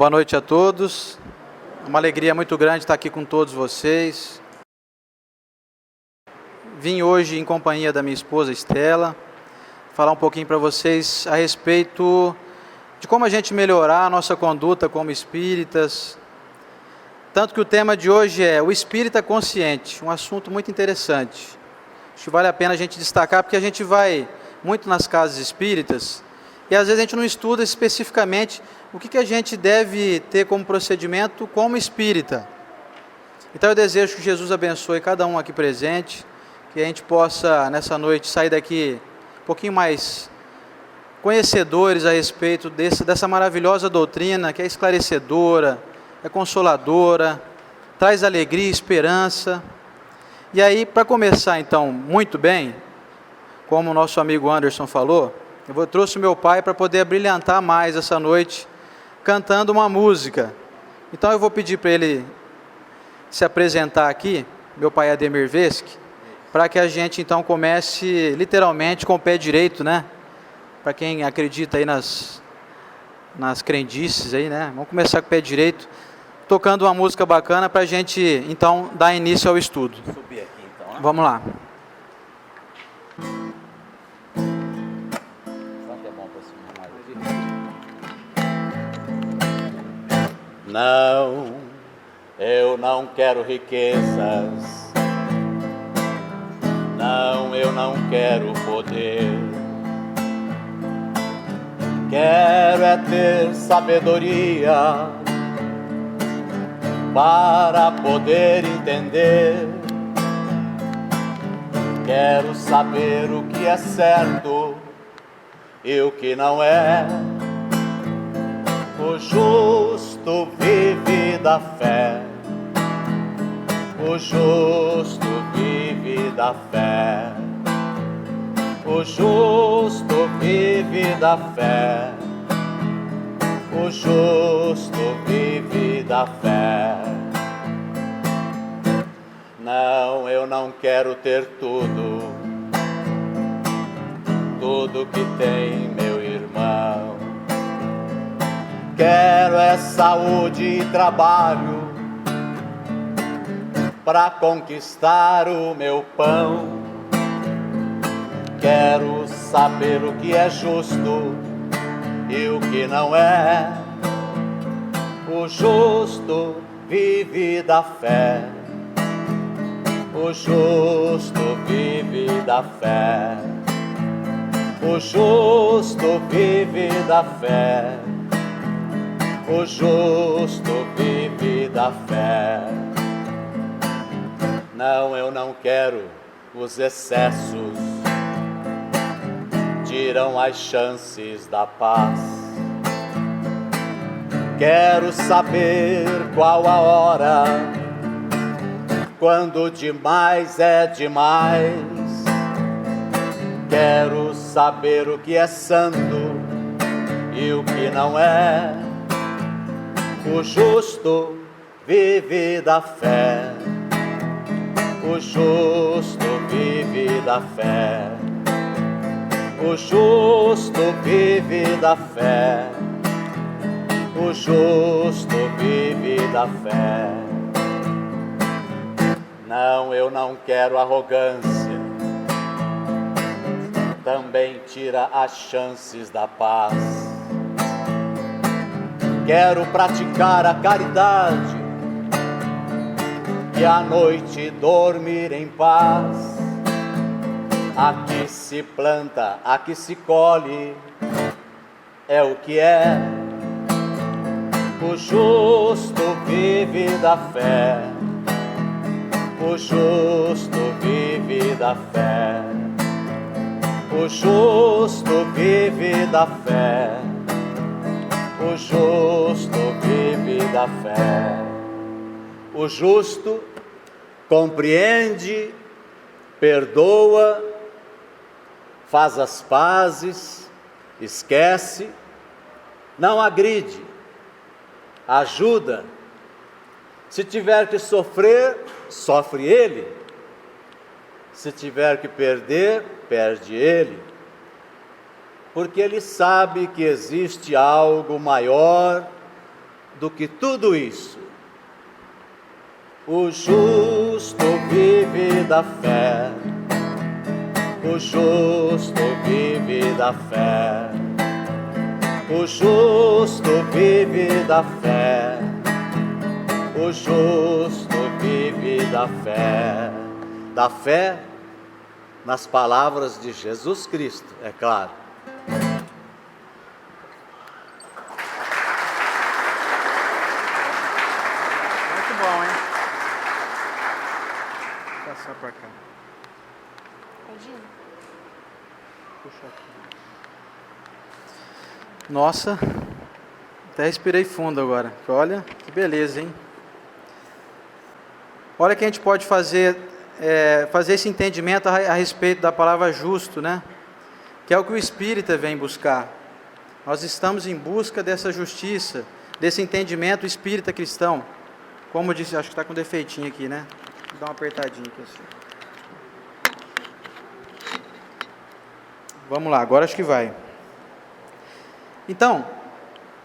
Boa noite a todos. É uma alegria muito grande estar aqui com todos vocês. Vim hoje em companhia da minha esposa Estela, falar um pouquinho para vocês a respeito de como a gente melhorar a nossa conduta como espíritas. Tanto que o tema de hoje é o espírita consciente, um assunto muito interessante. Acho que vale a pena a gente destacar, porque a gente vai muito nas casas espíritas e às vezes a gente não estuda especificamente o que a gente deve ter como procedimento como espírita. Então eu desejo que Jesus abençoe cada um aqui presente, que a gente possa nessa noite sair daqui um pouquinho mais conhecedores a respeito dessa maravilhosa doutrina que é esclarecedora, é consoladora, traz alegria e esperança. E aí, para começar então muito bem, como o nosso amigo Anderson falou, eu trouxe o meu pai para poder brilhantar mais essa noite, cantando uma música. Então eu vou pedir para ele se apresentar aqui, meu pai Ademir Vesque, para que a gente então comece literalmente com o pé direito, né? Para quem acredita aí nas crendices aí, né? Vamos começar com o pé direito, tocando uma música bacana para a gente então dar início ao estudo. Subir aqui então, né? Vamos lá. Será que é bom aproximar mais aqui? Não, eu não quero riquezas. Não, eu não quero poder. Quero é ter sabedoria para poder entender. Quero saber o que é certo e o que não é. O justo vive da fé. O justo vive da fé. O justo vive da fé. O justo vive da fé. Não, eu não quero ter tudo que tem meu irmão. Quero é saúde e trabalho para conquistar o meu pão. Quero saber o que é justo e o que não é. O justo vive da fé. O justo vive da fé. O justo vive da fé. O justo vive da fé. Não, eu não quero os excessos, tiram as chances da paz. Quero saber qual a hora, quando demais é demais. Quero saber o que é santo e o que não é. O justo vive da fé. O justo vive da fé. O justo vive da fé. O justo vive da fé. Não, eu não quero arrogância, também tira as chances da paz. Quero praticar a caridade e à noite dormir em paz. Aqui se planta, aqui se colhe, é o que é. O justo vive da fé. O justo vive da fé. O justo vive da fé. O justo vive da fé. O justo compreende, perdoa, faz as pazes, esquece, não agride, ajuda. Se tiver que sofrer, sofre ele. Se tiver que perder, perde ele. Porque ele sabe que existe algo maior do que tudo isso. O justo vive da fé, o justo vive da fé, o justo vive da fé, o justo vive da fé nas palavras de Jesus Cristo, é claro. Muito bom, hein? Vou passar para cá. Puxa aqui. Nossa, até respirei fundo agora. Olha, que beleza, hein? Olha que a gente pode fazer esse entendimento a respeito da palavra justo, né? Que é o que o espírita vem buscar. Nós estamos em busca dessa justiça, desse entendimento espírita cristão. Como eu disse, acho que está com defeitinho aqui, né? Vou dar uma apertadinha aqui assim. Vamos lá, agora acho que vai. Então,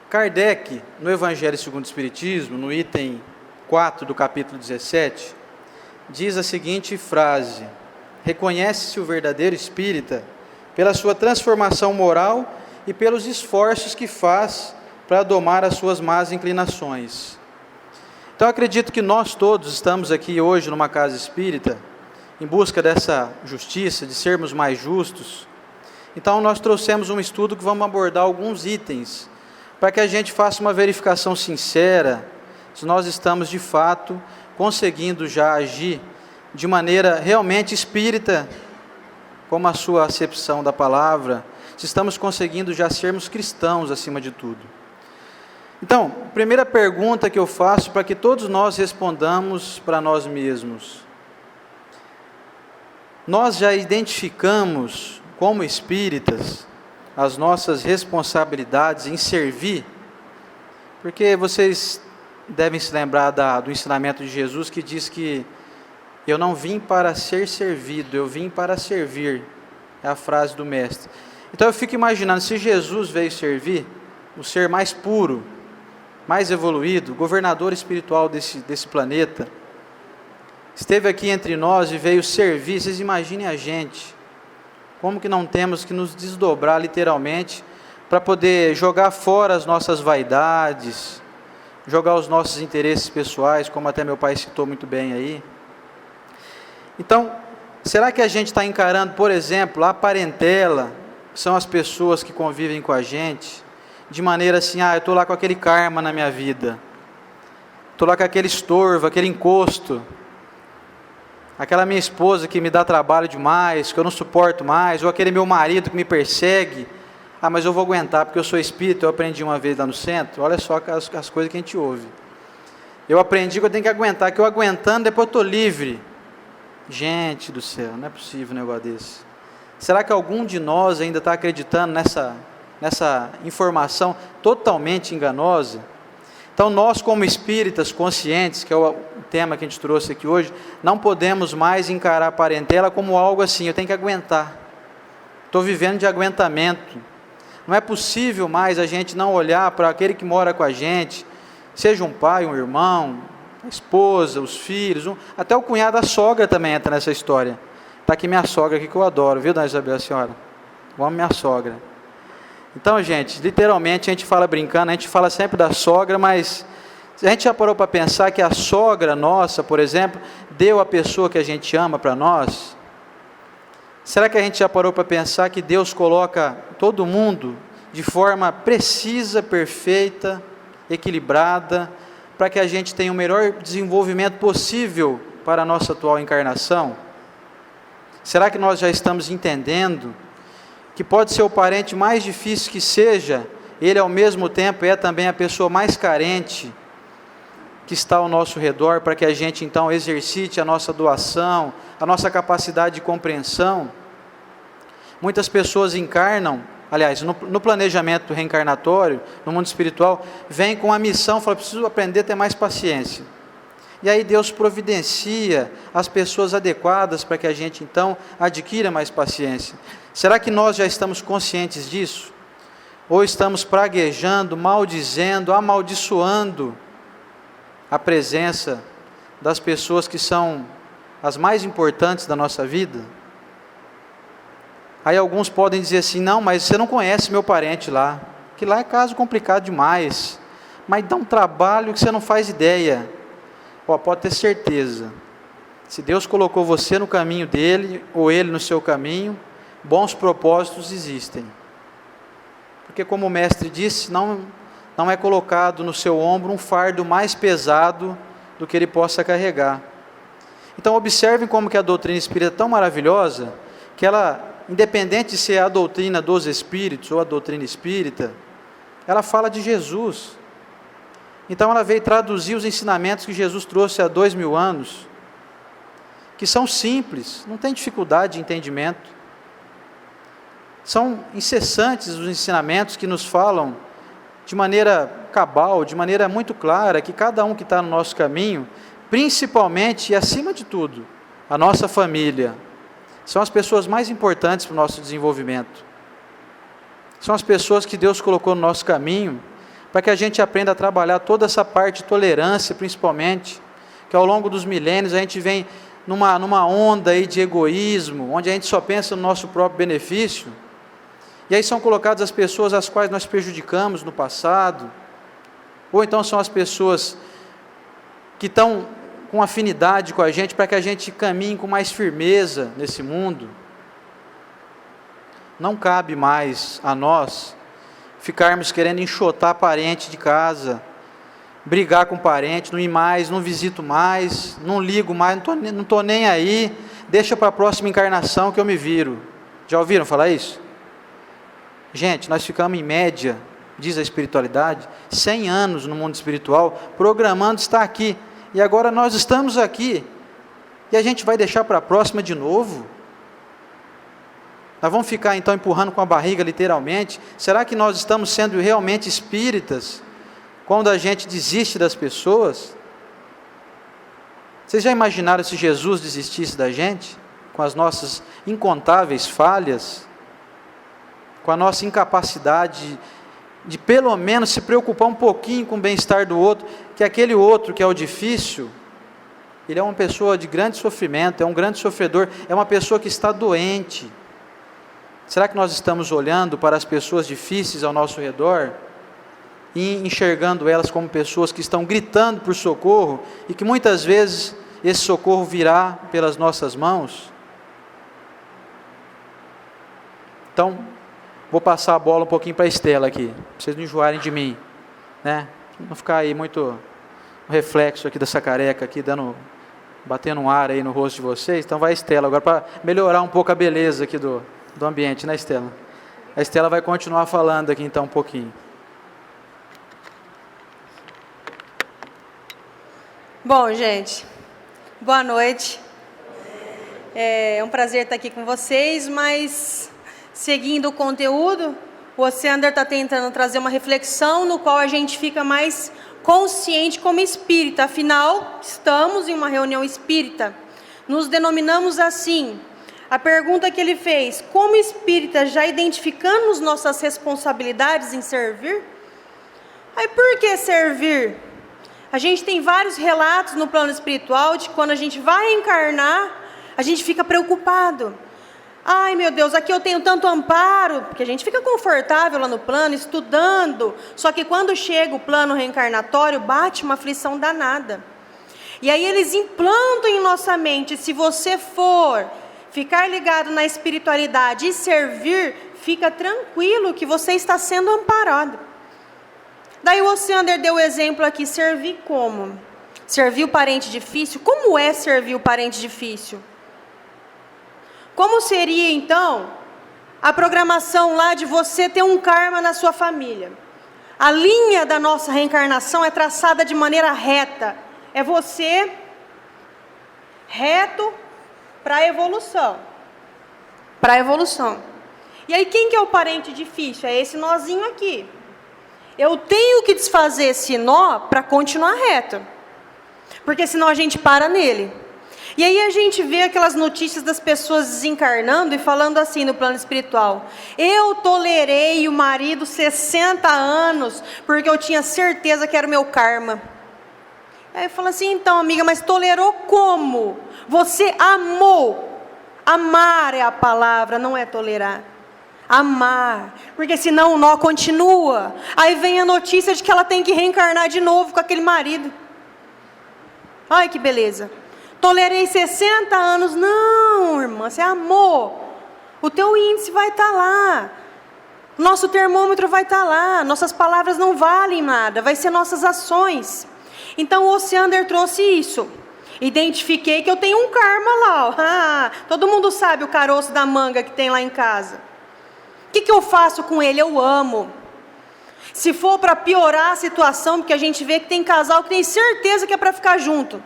Kardec, no Evangelho segundo o Espiritismo, no item 4 do capítulo 17, diz a seguinte frase: reconhece-se o verdadeiro espírita pela sua transformação moral e pelos esforços que faz para domar as suas más inclinações. Então, acredito que nós todos estamos aqui hoje numa casa espírita, em busca dessa justiça, de sermos mais justos. Então, nós trouxemos um estudo que vamos abordar alguns itens, para que a gente faça uma verificação sincera, se nós estamos de fato conseguindo já agir de maneira realmente espírita, como a sua acepção da palavra, se estamos conseguindo já sermos cristãos acima de tudo. Então, a primeira pergunta que eu faço para que todos nós respondamos para nós mesmos: nós já identificamos como espíritas as nossas responsabilidades em servir? Porque vocês devem se lembrar do ensinamento de Jesus, que diz que eu não vim para ser servido, eu vim para servir. É a frase do mestre. Então eu fico imaginando, se Jesus veio servir, o ser mais puro, mais evoluído, governador espiritual desse planeta, esteve aqui entre nós e veio servir. Vocês imaginem a gente, como que não temos que nos desdobrar literalmente para poder jogar fora as nossas vaidades, jogar os nossos interesses pessoais, como até meu pai citou muito bem aí. Então, será que a gente está encarando, por exemplo, a parentela, que são as pessoas que convivem com a gente, de maneira assim: eu estou lá com aquele karma na minha vida, estou lá com aquele estorvo, aquele encosto, aquela minha esposa que me dá trabalho demais, que eu não suporto mais, ou aquele meu marido que me persegue, mas eu vou aguentar porque eu sou espírita, eu aprendi uma vez lá no centro. Olha só as coisas que a gente ouve. Eu aprendi que eu tenho que aguentar, que eu aguentando depois eu estou livre. Gente do céu, não é possível um negócio desse. Será que algum de nós ainda está acreditando nessa informação totalmente enganosa? Então nós, como espíritas conscientes, que é o tema que a gente trouxe aqui hoje, não podemos mais encarar a parentela como algo assim: eu tenho que aguentar, estou vivendo de aguentamento. Não é possível mais a gente não olhar para aquele que mora com a gente, seja um pai, um irmão, a esposa, os filhos, até o cunhado, a sogra também entra nessa história. Está aqui minha sogra aqui, que eu adoro, viu, dona Isabel, a senhora? Eu amo minha sogra. Então, gente, literalmente a gente fala brincando, a gente fala sempre da sogra, mas a gente já parou para pensar que a sogra nossa, por exemplo, deu a pessoa que a gente ama para nós? Será que a gente já parou para pensar que Deus coloca todo mundo de forma precisa, perfeita, equilibrada, para que a gente tenha o melhor desenvolvimento possível para a nossa atual encarnação? Será que nós já estamos entendendo que pode ser o parente mais difícil que seja, ele ao mesmo tempo é também a pessoa mais carente que está ao nosso redor, para que a gente então exercite a nossa doação, a nossa capacidade de compreensão? Muitas pessoas encarnam, aliás, no planejamento reencarnatório, no mundo espiritual, vem com a missão, fala: preciso aprender a ter mais paciência. E aí Deus providencia as pessoas adequadas para que a gente então adquira mais paciência. Será que nós já estamos conscientes disso? ou estamos praguejando, maldizendo, amaldiçoando a presença das pessoas que são as mais importantes da nossa vida? Aí alguns podem dizer assim: não, mas você não conhece meu parente lá, que lá é caso complicado demais, mas dá um trabalho que você não faz ideia. Pode ter certeza, se Deus colocou você no caminho dele, ou ele no seu caminho, bons propósitos existem. Porque como o mestre disse, não é colocado no seu ombro um fardo mais pesado do que ele possa carregar. Então observem como que a doutrina espírita é tão maravilhosa, que ela, independente de ser a doutrina dos espíritos ou a doutrina espírita, ela fala de Jesus. Então ela veio traduzir os ensinamentos que Jesus trouxe há 2000 anos, que são simples, não tem dificuldade de entendimento. São incessantes os ensinamentos que nos falam de maneira cabal, de maneira muito clara, que cada um que está no nosso caminho, principalmente e acima de tudo, a nossa família, são as pessoas mais importantes para o nosso desenvolvimento. São as pessoas que Deus colocou no nosso caminho, para que a gente aprenda a trabalhar toda essa parte de tolerância, principalmente, que ao longo dos milênios a gente vem numa onda aí de egoísmo, onde a gente só pensa no nosso próprio benefício, e aí são colocadas as pessoas às quais nós prejudicamos no passado, ou então são as pessoas que estão com afinidade com a gente, para que a gente caminhe com mais firmeza nesse mundo. Não cabe mais a nós ficarmos querendo enxotar parente de casa, brigar com parente, não ir mais, não visito mais, não ligo mais, não estou nem aí, deixa para a próxima encarnação que eu me viro. Já ouviram falar isso? Gente, nós ficamos em média, diz a espiritualidade, 100 anos no mundo espiritual, programando estar aqui, e agora nós estamos aqui, e a gente vai deixar para a próxima de novo? Nós vamos ficar então empurrando com a barriga literalmente? Será que nós estamos sendo realmente espíritas quando a gente desiste das pessoas? Vocês já imaginaram se Jesus desistisse da gente? Com as nossas incontáveis falhas, com a nossa incapacidade de pelo menos se preocupar um pouquinho com o bem-estar do outro, que aquele outro que é o difícil, ele é uma pessoa de grande sofrimento, é um grande sofredor, é uma pessoa que está doente. Será que nós estamos olhando para as pessoas difíceis ao nosso redor e enxergando elas como pessoas que estão gritando por socorro e que muitas vezes esse socorro virá pelas nossas mãos? Então, vou passar a bola um pouquinho para a Estela aqui, para vocês não enjoarem de mim, né? Não ficar aí muito reflexo aqui dessa careca aqui, batendo um ar aí no rosto de vocês. Então vai a Estela agora, para melhorar um pouco a beleza aqui do ambiente, né, Estela? A Estela vai continuar falando aqui então um pouquinho. Bom, gente, boa noite. É um prazer estar aqui com vocês, mas seguindo o conteúdo, o Osiander está tentando trazer uma reflexão no qual a gente fica mais consciente como espírita. Afinal, estamos em uma reunião espírita, nos denominamos assim. A pergunta que ele fez: como espírita, já identificamos nossas responsabilidades em servir? Aí por que servir? A gente tem vários relatos no plano espiritual de que quando a gente vai encarnar, a gente fica preocupado. Ai meu Deus, aqui eu tenho tanto amparo, porque a gente fica confortável lá no plano, estudando, só que quando chega o plano reencarnatório, bate uma aflição danada. E aí eles implantam em nossa mente: se você for ficar ligado na espiritualidade e servir, fica tranquilo que você está sendo amparado. Daí o Osiander deu o exemplo aqui: servir como? Servir o parente difícil? Como é servir o parente difícil? Como seria, então, a programação lá de você ter um karma na sua família? A linha da nossa reencarnação é traçada de maneira reta. É você reto para a evolução. Para a evolução. E aí, quem que é o parente difícil? É esse nozinho aqui. Eu tenho que desfazer esse nó para continuar reto. Porque senão a gente para nele. E aí a gente vê aquelas notícias das pessoas desencarnando e falando assim no plano espiritual: eu tolerei o marido 60 anos porque eu tinha certeza que era o meu karma. Aí eu falo assim: então, amiga, mas tolerou como? Você amou. Amar é a palavra, não é tolerar. Amar, porque senão o nó continua. Aí vem a notícia de que ela tem que reencarnar de novo com aquele marido. Ai, que beleza. Tolerei 60 anos. Não, irmã, você amou. O teu índice vai estar lá. Nosso termômetro vai estar lá. Nossas palavras não valem nada. Vai ser nossas ações. Então o Osiander trouxe isso. Identifiquei que eu tenho um karma lá. Ó. Todo mundo sabe o caroço da manga que tem lá em casa. O que eu faço com ele? Eu amo. Se for para piorar a situação, porque a gente vê que tem casal que tem certeza que é para ficar junto.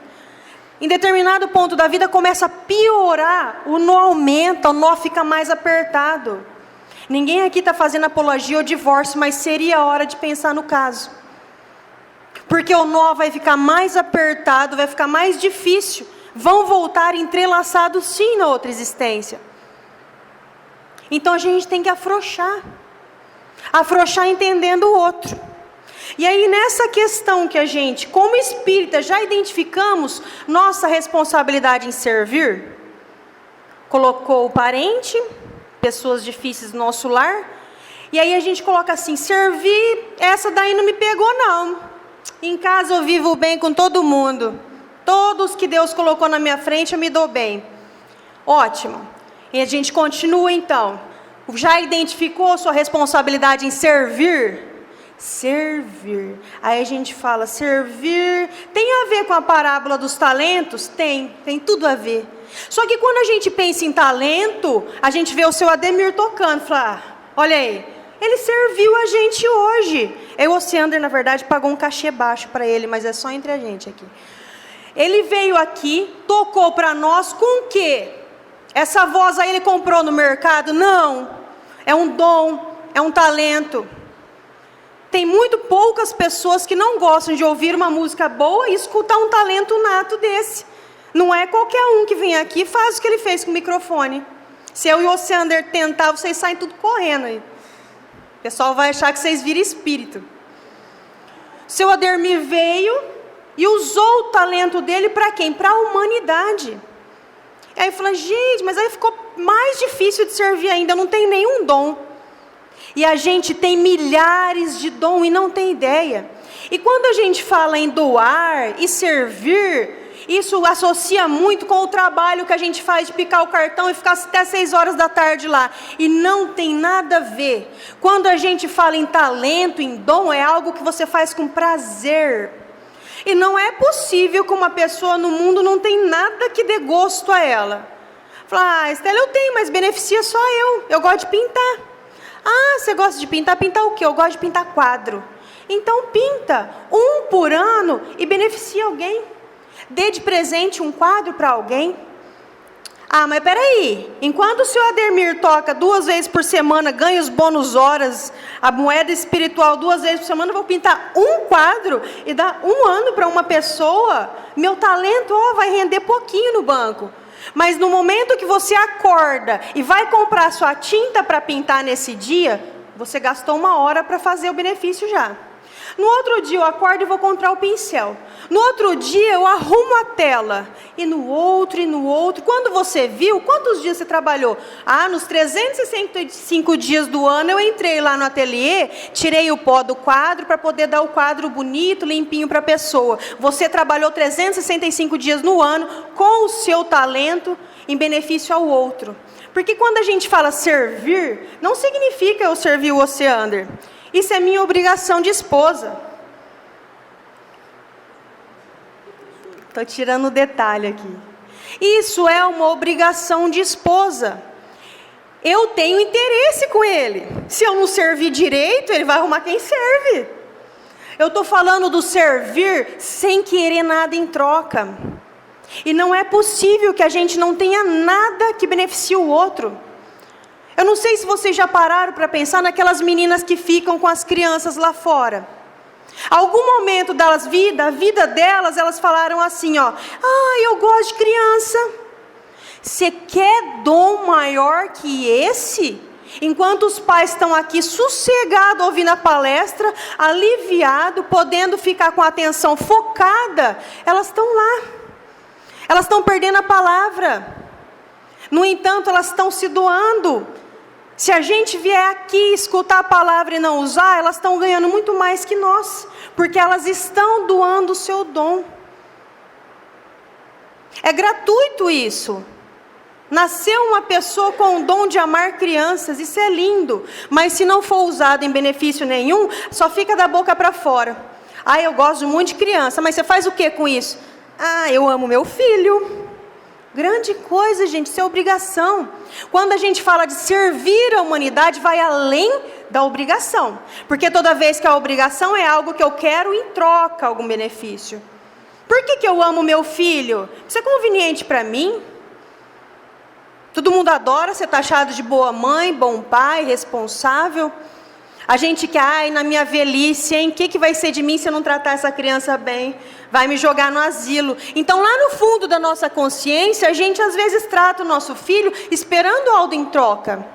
Em determinado ponto da vida começa a piorar, o nó aumenta, o nó fica mais apertado. Ninguém aqui está fazendo apologia ao divórcio, mas seria a hora de pensar no caso. Porque o nó vai ficar mais apertado, vai ficar mais difícil. Vão voltar entrelaçados sim na outra existência. Então a gente tem que afrouxar. Afrouxar entendendo o outro. E aí nessa questão que a gente, como espírita, já identificamos nossa responsabilidade em servir, colocou o parente, pessoas difíceis no nosso lar, e aí a gente coloca assim: servir, essa daí não me pegou não. Em casa eu vivo bem com todo mundo. Todos que Deus colocou na minha frente eu me dou bem. Ótimo. E a gente continua então. Já identificou sua responsabilidade em servir? Servir. Aí a gente fala: servir tem a ver com a parábola dos talentos? Tem tudo a ver. Só que quando a gente pensa em talento, a gente vê o seu Ademir tocando, fala: olha aí, ele serviu a gente hoje. O Osiander, na verdade, pagou um cachê baixo para ele, mas é só entre a gente aqui. Ele veio aqui, tocou para nós com o quê? Essa voz aí ele comprou no mercado? Não. É um dom, é um talento. Tem muito poucas pessoas que não gostam de ouvir uma música boa e escutar um talento nato desse. Não é qualquer um que vem aqui e faz o que ele fez com o microfone. Se eu e o Osiander tentar, vocês saem tudo correndo aí. O pessoal vai achar que vocês viram espírito. Seu Ademir veio e usou o talento dele para quem? Para a humanidade. Aí eu falei: gente, mas aí ficou mais difícil de servir ainda, não tem nenhum dom. E a gente tem milhares de dom e não tem ideia. E quando a gente fala em doar e servir, isso associa muito com o trabalho que a gente faz de picar o cartão e ficar até 6 horas da tarde lá. E não tem nada a ver. Quando a gente fala em talento, em dom, é algo que você faz com prazer. E não é possível que uma pessoa no mundo não tem nada que dê gosto a ela. Fala: Estela, eu tenho, mas beneficia só eu. Eu gosto de pintar. Ah, você gosta de pintar? Pintar o quê? Eu gosto de pintar quadro. Então pinta um por ano e beneficia alguém. Dê de presente um quadro para alguém. Ah, mas peraí, enquanto o senhor Ademir toca 2 vezes por semana, ganha os bônus horas, a moeda espiritual 2 vezes por semana, eu vou pintar um quadro e dar 1 ano para uma pessoa, meu talento vai render pouquinho no banco. Mas no momento que você acorda e vai comprar sua tinta para pintar nesse dia, você gastou 1 hora para fazer o benefício já. No outro dia eu acordo e vou comprar o pincel. No outro dia eu arrumo a tela. E no outro, e no outro. Quando você viu, quantos dias você trabalhou? Ah, nos 365 dias do ano eu entrei lá no ateliê, tirei o pó do quadro para poder dar o quadro bonito, limpinho para a pessoa. Você trabalhou 365 dias no ano com o seu talento em benefício ao outro. Porque quando a gente fala servir, não significa eu servir o Osiander. Isso é minha obrigação de esposa. Estou tirando o detalhe aqui. Isso é uma obrigação de esposa. Eu tenho interesse com ele. Se eu não servir direito, ele vai arrumar quem serve. Eu estou falando do servir sem querer nada em troca. E não é possível que a gente não tenha nada que beneficie o outro. Eu não sei se vocês já pararam para pensar naquelas meninas que ficam com as crianças lá fora. Algum momento da vida delas, elas falaram assim, ó, eu gosto de criança. Você quer dom maior que esse? Enquanto os pais estão aqui sossegados ouvindo a palestra, aliviado, podendo ficar com a atenção focada, elas estão lá. Elas estão perdendo a palavra. No entanto, elas estão se doando. Se a gente vier aqui escutar a palavra e não usar, elas estão ganhando muito mais que nós, porque elas estão doando o seu dom. É gratuito isso. Nasceu uma pessoa com o dom de amar crianças, isso é lindo, mas se não for usado em benefício nenhum, só fica da boca para fora. Eu gosto muito de criança, mas você faz o que com isso? Eu amo meu filho. Grande coisa, gente, isso é obrigação. Quando a gente fala de servir a humanidade, vai além da obrigação. Porque toda vez que a obrigação é algo que eu quero em troca, algum benefício. Por que eu amo meu filho? Isso é conveniente para mim? Todo mundo adora ser taxado de boa mãe, bom pai, responsável. A gente quer, na minha velhice, hein? O que vai ser de mim se eu não tratar essa criança bem? Vai me jogar no asilo. Então, lá no fundo da nossa consciência, a gente às vezes trata o nosso filho esperando algo em troca.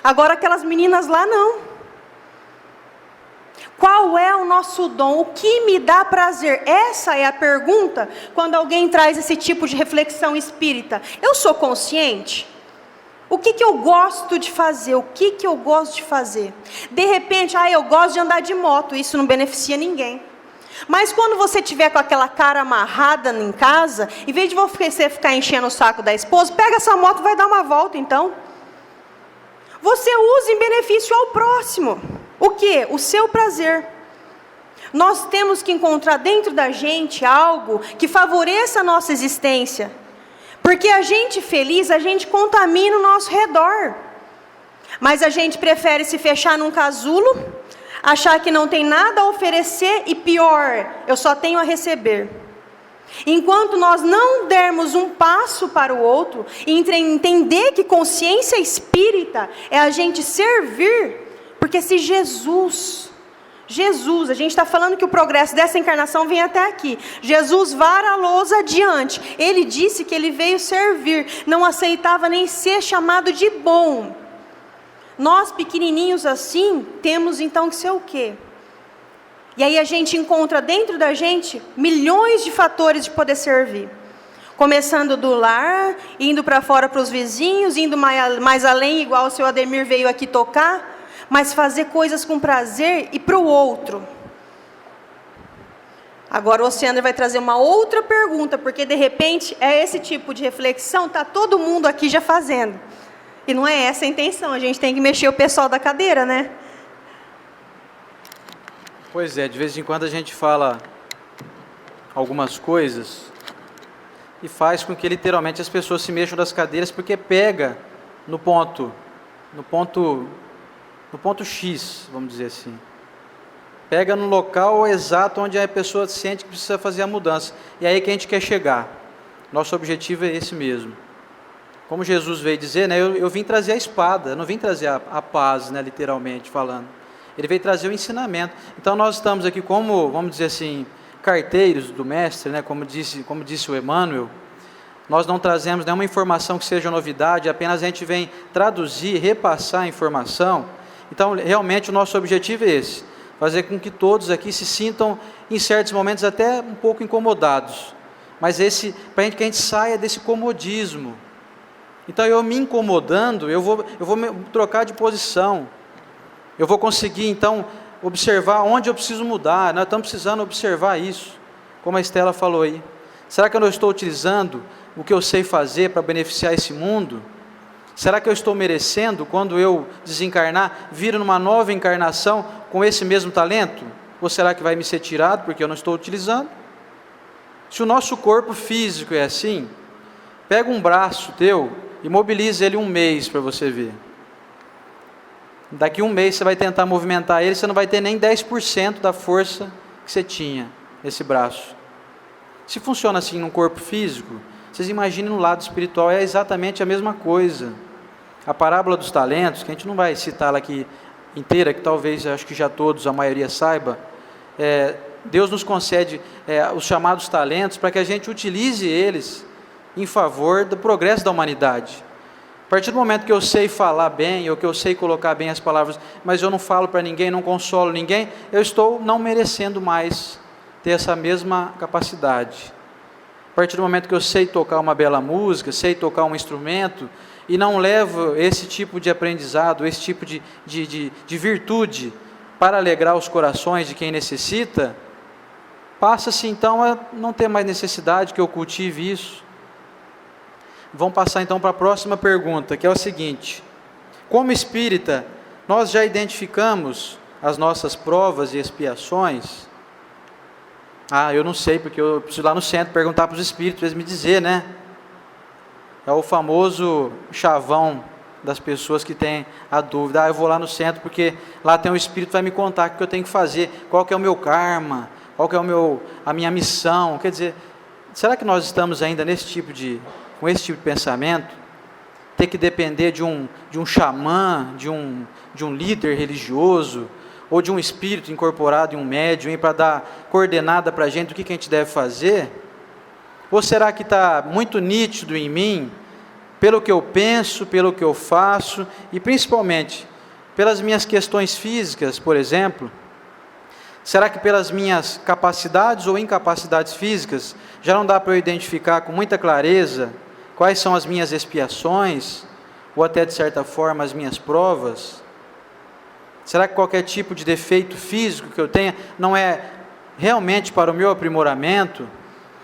Agora, aquelas meninas lá, não. Qual é o nosso dom? O que me dá prazer? Essa é a pergunta quando alguém traz esse tipo de reflexão espírita. Eu sou consciente? O que eu gosto de fazer? O que eu gosto de fazer? De repente, eu gosto de andar de moto. Isso não beneficia ninguém. Mas quando você tiver com aquela cara amarrada em casa, em vez de você ficar enchendo o saco da esposa, pega essa moto e vai dar uma volta, então. Você usa em benefício ao próximo. O quê? O seu prazer. Nós temos que encontrar dentro da gente algo que favoreça a nossa existência. Porque a gente feliz, a gente contamina o nosso redor. Mas a gente prefere se fechar num casulo, achar que não tem nada a oferecer e pior, eu só tenho a receber. Enquanto nós não dermos um passo para o outro, e entender que consciência espírita é a gente servir, porque se Jesus, a gente está falando que o progresso dessa encarnação vem até aqui. Jesus vara a lousa adiante. Ele disse que ele veio servir, não aceitava nem ser chamado de bom. Nós pequenininhos assim, temos então que ser o quê? E aí a gente encontra dentro da gente milhões de fatores de poder servir. Começando do lar, indo para fora para os vizinhos, indo mais além, igual o seu Ademir veio aqui tocar, mas fazer coisas com prazer e para o outro. Agora o Oceander vai trazer uma outra pergunta, porque de repente é esse tipo de reflexão, está todo mundo aqui já fazendo. E não é essa a intenção, a gente tem que mexer o pessoal da cadeira, né? Pois é, de vez em quando a gente fala algumas coisas e faz com que literalmente as pessoas se mexam das cadeiras, porque pega no ponto X, vamos dizer assim. Pega no local exato onde a pessoa sente que precisa fazer a mudança. E aí que a gente quer chegar. Nosso objetivo é esse mesmo. Como Jesus veio dizer, né, eu vim trazer a espada, eu não vim trazer a paz, né, literalmente falando. Ele veio trazer o ensinamento. Então nós estamos aqui como, vamos dizer assim, carteiros do mestre, né, como disse o Emmanuel. Nós não trazemos nenhuma informação que seja novidade, apenas a gente vem traduzir, repassar a informação. Então, realmente, o nosso objetivo é esse, fazer com que todos aqui se sintam, em certos momentos, até um pouco incomodados, mas para que a gente saia desse comodismo. Então, eu me incomodando, eu vou me trocar de posição, eu vou conseguir, então, observar onde eu preciso mudar. Nós estamos precisando observar isso, como a Estela falou aí. Será que eu não estou utilizando o que eu sei fazer para beneficiar esse mundo? Será que eu estou merecendo, quando eu desencarnar, vir numa nova encarnação com esse mesmo talento? Ou será que vai me ser tirado porque eu não estou utilizando? Se o nosso corpo físico é assim, pega um braço teu e mobiliza ele um mês para você ver. Daqui um mês você vai tentar movimentar ele, você não vai ter nem 10% da força que você tinha nesse braço. Se funciona assim num corpo físico, vocês imaginem no lado espiritual, é exatamente a mesma coisa. A parábola dos talentos, que a gente não vai citá-la aqui inteira, que talvez, acho que já todos, a maioria saiba, Deus nos concede os chamados talentos para que a gente utilize eles em favor do progresso da humanidade. A partir do momento que eu sei falar bem, ou que eu sei colocar bem as palavras, mas eu não falo para ninguém, não consolo ninguém, eu estou não merecendo mais ter essa mesma capacidade. A partir do momento que eu sei tocar uma bela música, sei tocar um instrumento, e não levo esse tipo de aprendizado, esse tipo de virtude para alegrar os corações de quem necessita, passa-se então a não ter mais necessidade que eu cultive isso. Vamos passar então para a próxima pergunta, que é o seguinte: como espírita, nós já identificamos as nossas provas e expiações? Eu não sei, porque eu preciso ir lá no centro perguntar para os espíritos, eles me dizer, né? É o famoso chavão das pessoas que têm a dúvida. Eu vou lá no centro porque lá tem um espírito que vai me contar o que eu tenho que fazer, qual que é o meu karma, qual que é a minha missão. Quer dizer, será que nós estamos ainda com esse tipo de pensamento? Ter que depender de um xamã, de um líder religioso, ou de um espírito incorporado em um médium, para dar coordenada para a gente do que a gente deve fazer? Ou será que está muito nítido em mim, pelo que eu penso, pelo que eu faço, e principalmente pelas minhas questões físicas, por exemplo? Será que pelas minhas capacidades ou incapacidades físicas, já não dá para eu identificar com muita clareza quais são as minhas expiações, ou até de certa forma as minhas provas? Será que qualquer tipo de defeito físico que eu tenha não é realmente para o meu aprimoramento?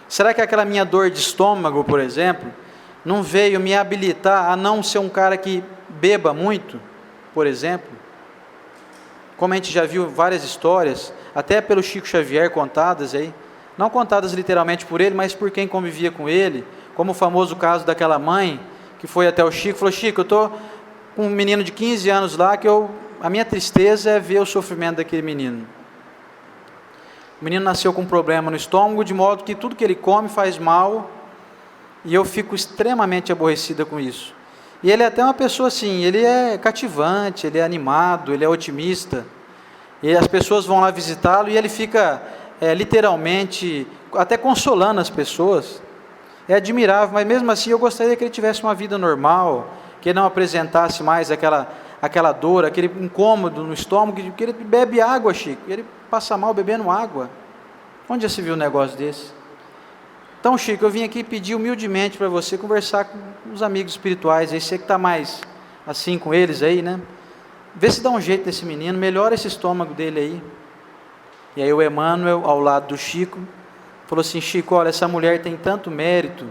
Será que aquela minha dor de estômago, por exemplo, não veio me habilitar a não ser um cara que beba muito, por exemplo? Como a gente já viu várias histórias, até pelo Chico Xavier contadas aí, não contadas literalmente por ele, mas por quem convivia com ele, como o famoso caso daquela mãe que foi até o Chico e falou: Chico, eu estou com um menino de 15 anos lá, a minha tristeza é ver o sofrimento daquele menino. O menino nasceu com um problema no estômago, de modo que tudo que ele come faz mal, e eu fico extremamente aborrecida com isso. E ele é até uma pessoa assim, ele é cativante, ele é animado, ele é otimista, e as pessoas vão lá visitá-lo, e ele fica literalmente até consolando as pessoas. É admirável, mas mesmo assim eu gostaria que ele tivesse uma vida normal, que ele não apresentasse mais aquela dor, aquele incômodo no estômago, que ele bebe água, Chico, ele passa mal bebendo água. Onde já se viu um negócio desse? Então, Chico, eu vim aqui pedir humildemente para você conversar com os amigos espirituais, aí você que está mais assim com eles aí, né? Vê se dá um jeito nesse menino, melhora esse estômago dele aí. E aí o Emmanuel, ao lado do Chico, falou assim: Chico, olha, essa mulher tem tanto mérito,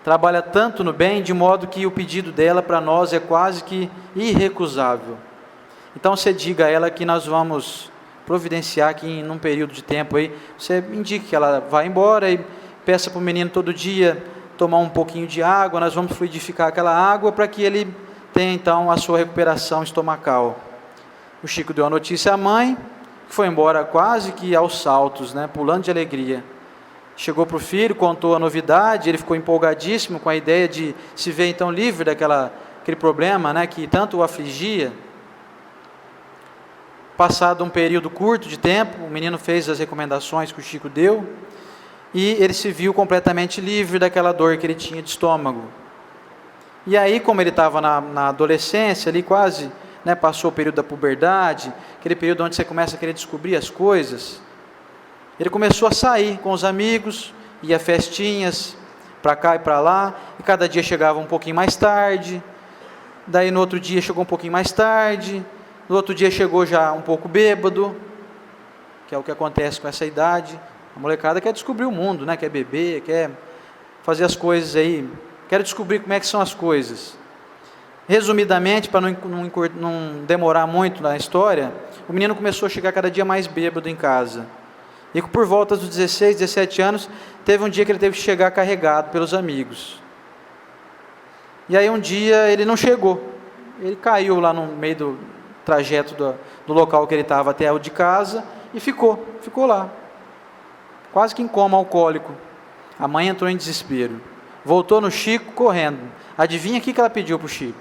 trabalha tanto no bem, de modo que o pedido dela para nós é quase que irrecusável. Então você diga a ela que nós vamos providenciar que num período de tempo aí, você indique que ela vá embora e peça para o menino todo dia tomar um pouquinho de água, nós vamos fluidificar aquela água para que ele tenha então a sua recuperação estomacal. O Chico deu a notícia à mãe, que foi embora quase que aos saltos, né, pulando de alegria. Chegou para o filho, contou a novidade, ele ficou empolgadíssimo com a ideia de se ver então livre daquele problema, né, que tanto o afligia. Passado um período curto de tempo, o menino fez as recomendações que o Chico deu, e ele se viu completamente livre daquela dor que ele tinha de estômago. E aí, como ele estava na adolescência, ali quase, né, passou o período da puberdade, aquele período onde você começa a querer descobrir as coisas, ele começou a sair com os amigos, ia a festinhas, para cá e para lá, e cada dia chegava um pouquinho mais tarde, daí no outro dia chegou um pouquinho mais tarde, no outro dia chegou já um pouco bêbado, que é o que acontece com essa idade. A molecada quer descobrir o mundo, né? Quer beber, quer fazer as coisas aí, quer descobrir como é que são as coisas. Resumidamente, para não demorar muito na história, o menino começou a chegar cada dia mais bêbado em casa. E por volta dos 16, 17 anos, teve um dia que ele teve que chegar carregado pelos amigos. E aí um dia ele não chegou, ele caiu lá no meio do trajeto do local que ele estava até o de casa e ficou lá, quase que em coma alcoólico. A mãe entrou em desespero, voltou no Chico correndo. Adivinha o que ela pediu para o Chico?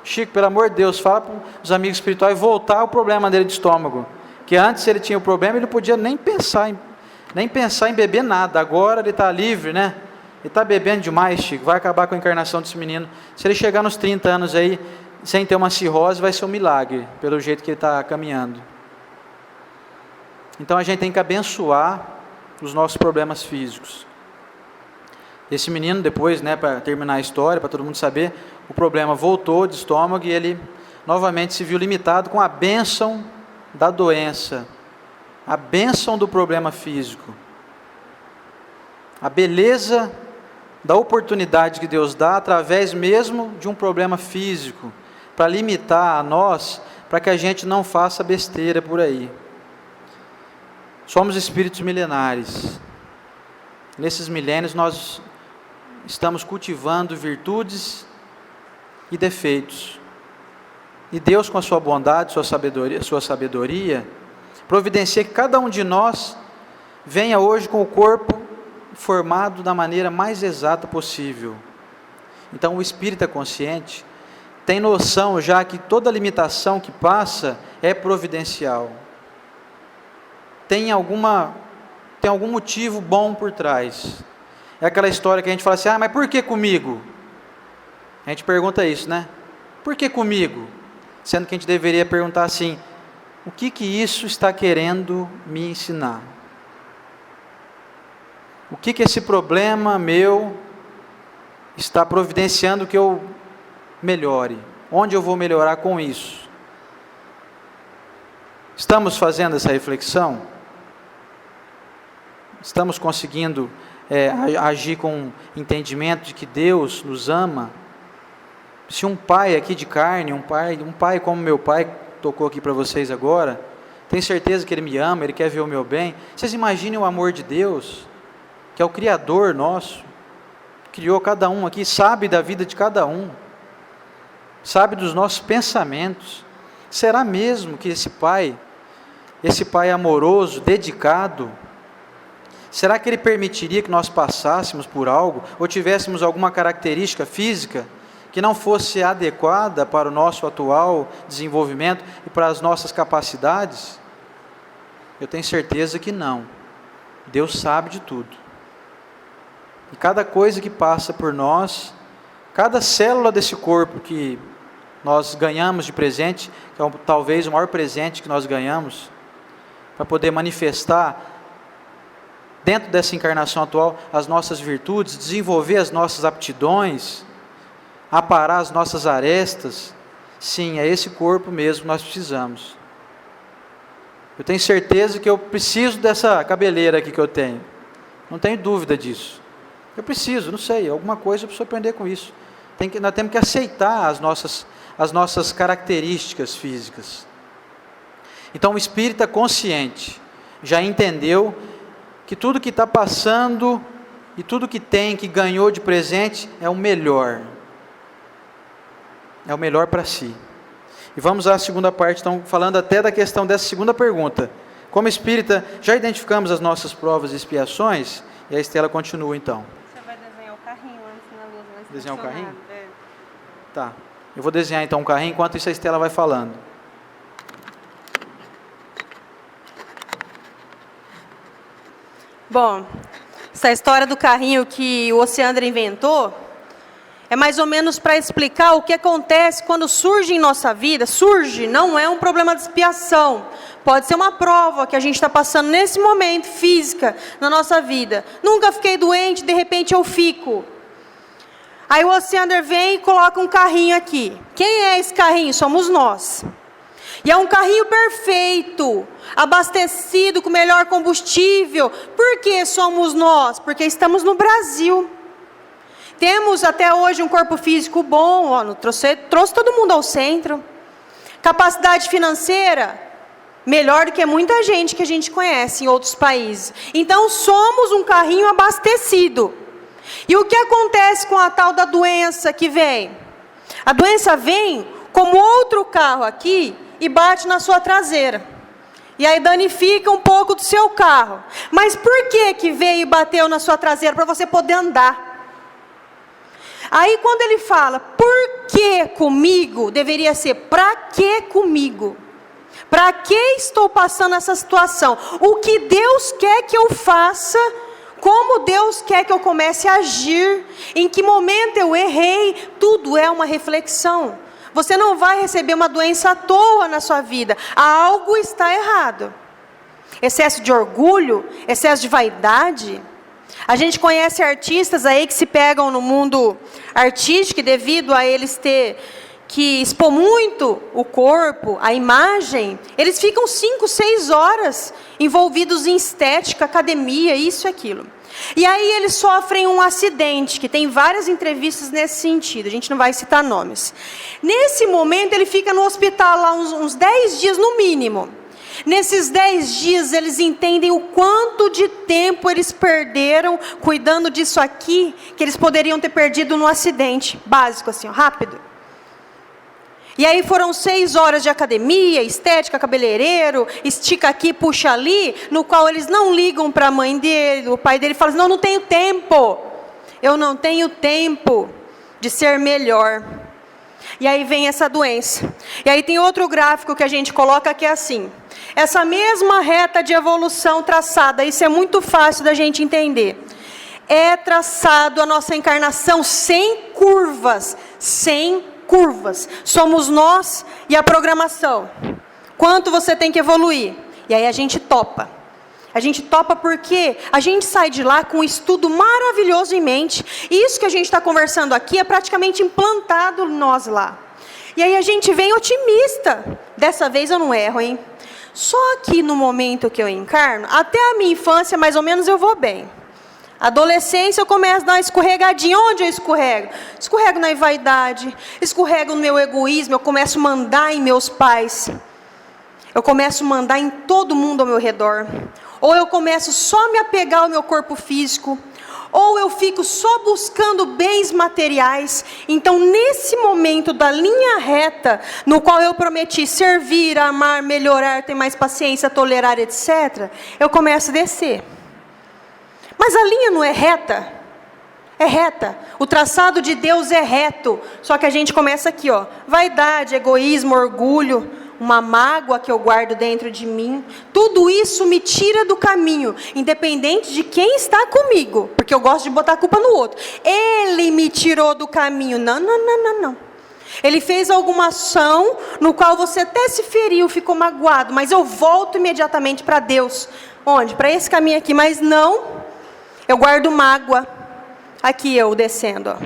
Chico, pelo amor de Deus, fala para os amigos espirituais voltar o problema dele de estômago. que antes ele tinha o problema, ele não podia nem pensar em beber nada. Agora ele está livre, né? Ele está bebendo demais, Chico, vai acabar com a encarnação desse menino. Se ele chegar nos 30 anos aí, sem ter uma cirrose, vai ser um milagre, pelo jeito que ele está caminhando. Então a gente tem que abençoar os nossos problemas físicos. Esse menino, depois, né, para terminar a história, para todo mundo saber, o problema voltou de estômago e ele novamente se viu limitado com a bênção da doença, a bênção do problema físico, a beleza da oportunidade que Deus dá através mesmo de um problema físico, para limitar a nós, para que a gente não faça besteira por aí. Somos espíritos milenares. Nesses milênios nós estamos cultivando virtudes e defeitos. E Deus, com a sua bondade, sua sabedoria, providencia que cada um de nós venha hoje com o corpo formado da maneira mais exata possível. Então o espírita consciente tem noção já que toda limitação que passa é providencial. Tem algum motivo bom por trás. É aquela história que a gente fala assim, mas por que comigo? A gente pergunta isso, né? Por que comigo? Sendo que a gente deveria perguntar assim, o que isso está querendo me ensinar? O que esse problema meu está providenciando que eu melhore? Onde eu vou melhorar com isso? Estamos fazendo essa reflexão? Estamos conseguindo agir com entendimento de que Deus nos ama? Se um pai aqui de carne, um pai como meu pai tocou aqui para vocês agora, tem certeza que ele me ama, ele quer ver o meu bem. Vocês imaginem o amor de Deus, que é o Criador nosso, criou cada um aqui, sabe da vida de cada um, sabe dos nossos pensamentos. Será mesmo que esse pai amoroso, dedicado, será que ele permitiria que nós passássemos por algo, ou tivéssemos alguma característica física que não fosse adequada para o nosso atual desenvolvimento e para as nossas capacidades? Eu tenho certeza que não. Deus sabe de tudo. E cada coisa que passa por nós, cada célula desse corpo que nós ganhamos de presente, que é talvez o maior presente que nós ganhamos, para poder manifestar dentro dessa encarnação atual as nossas virtudes, desenvolver as nossas aptidões, aparar as nossas arestas. Sim, é esse corpo mesmo que nós precisamos. Eu tenho certeza que eu preciso dessa cabeleira aqui que eu tenho, não tenho dúvida disso. Eu preciso, não sei, alguma coisa eu preciso aprender com isso. Nós temos que aceitar as nossas características físicas. Então o espírita consciente já entendeu que tudo que está passando e tudo que tem, que ganhou de presente, é o melhor. É o melhor para si. E vamos à segunda parte, então, falando até da questão dessa segunda pergunta. Como espírita, já identificamos as nossas provas e expiações? E a Estela continua então. Você vai desenhar o carrinho antes na luz. Desenhar o carrinho? Tá. Eu vou desenhar então um carrinho, enquanto isso a Estela vai falando. Bom, essa história do carrinho que o Ociander inventou é mais ou menos para explicar o que acontece quando surge em nossa vida. Surge, não é um problema de expiação. Pode ser uma prova que a gente está passando nesse momento, física, na nossa vida. Nunca fiquei doente, de repente eu fico. Aí o Ociander vem e coloca um carrinho aqui. Quem é esse carrinho? Somos nós. E é um carrinho perfeito, abastecido com melhor combustível. Por que somos nós? Porque estamos no Brasil. Temos até hoje um corpo físico bom, trouxe todo mundo ao centro. Capacidade financeira, melhor do que muita gente que a gente conhece em outros países. Então somos um carrinho abastecido. E o que acontece com a tal da doença que vem? A doença vem como outro carro aqui e bate na sua traseira. E aí danifica um pouco do seu carro. Mas por que veio e bateu na sua traseira? Para você poder andar. Aí quando ele fala, por que comigo? Deveria ser, para que comigo? Para que estou passando essa situação? O que Deus quer que eu faça? Como Deus quer que eu comece a agir? Em que momento eu errei? Tudo é uma reflexão. Você não vai receber uma doença à toa na sua vida. Algo está errado. Excesso de orgulho, excesso de vaidade. A gente conhece artistas aí que se pegam no mundo artístico, devido a eles ter que expor muito o corpo, a imagem, eles ficam 5, 6 horas envolvidos em estética, academia, isso e aquilo. E aí eles sofrem um acidente, que tem várias entrevistas nesse sentido, a gente não vai citar nomes. Nesse momento ele fica no hospital lá uns 10 dias no mínimo. Nesses 10 dias eles entendem o quanto de tempo eles perderam cuidando disso aqui, que eles poderiam ter perdido no acidente, básico assim, ó, rápido. E aí foram 6 horas de academia, estética, cabeleireiro, estica aqui, puxa ali, no qual eles não ligam para a mãe dele, o pai dele fala assim, não tenho tempo, eu não tenho tempo de ser melhor. E aí vem essa doença. E aí tem outro gráfico que a gente coloca que é assim, essa mesma reta de evolução traçada, isso é muito fácil da gente entender. É traçado a nossa encarnação sem curvas, somos nós e a programação. Quanto você tem que evoluir? E aí a gente topa. A gente topa porque a gente sai de lá com um estudo maravilhoso em mente. E isso que a gente está conversando aqui é praticamente implantado nós lá. E aí a gente vem otimista. Dessa vez eu não erro, hein? Só que no momento que eu encarno, até a minha infância mais ou menos eu vou bem. Adolescência eu começo a dar uma escorregadinha. Onde eu escorrego? Escorrego na vaidade, escorrego no meu egoísmo, eu começo a mandar em meus pais. Eu começo a mandar em todo mundo ao meu redor. Ou eu começo só a me apegar ao meu corpo físico. Ou eu fico só buscando bens materiais. Então nesse momento da linha reta, no qual eu prometi servir, amar, melhorar, ter mais paciência, tolerar, etc. Eu começo a descer. Mas a linha não é reta? É reta. O traçado de Deus é reto. Só que a gente começa aqui, ó. Vaidade, egoísmo, orgulho, uma mágoa que eu guardo dentro de mim. Tudo isso me tira do caminho, independente de quem está comigo. Porque eu gosto de botar a culpa no outro. Ele me tirou do caminho. Não. Ele fez alguma ação no qual você até se feriu, ficou magoado. Mas eu volto imediatamente para Deus. Onde? Para esse caminho aqui. Mas não... Eu guardo mágoa, aqui eu descendo. Ó.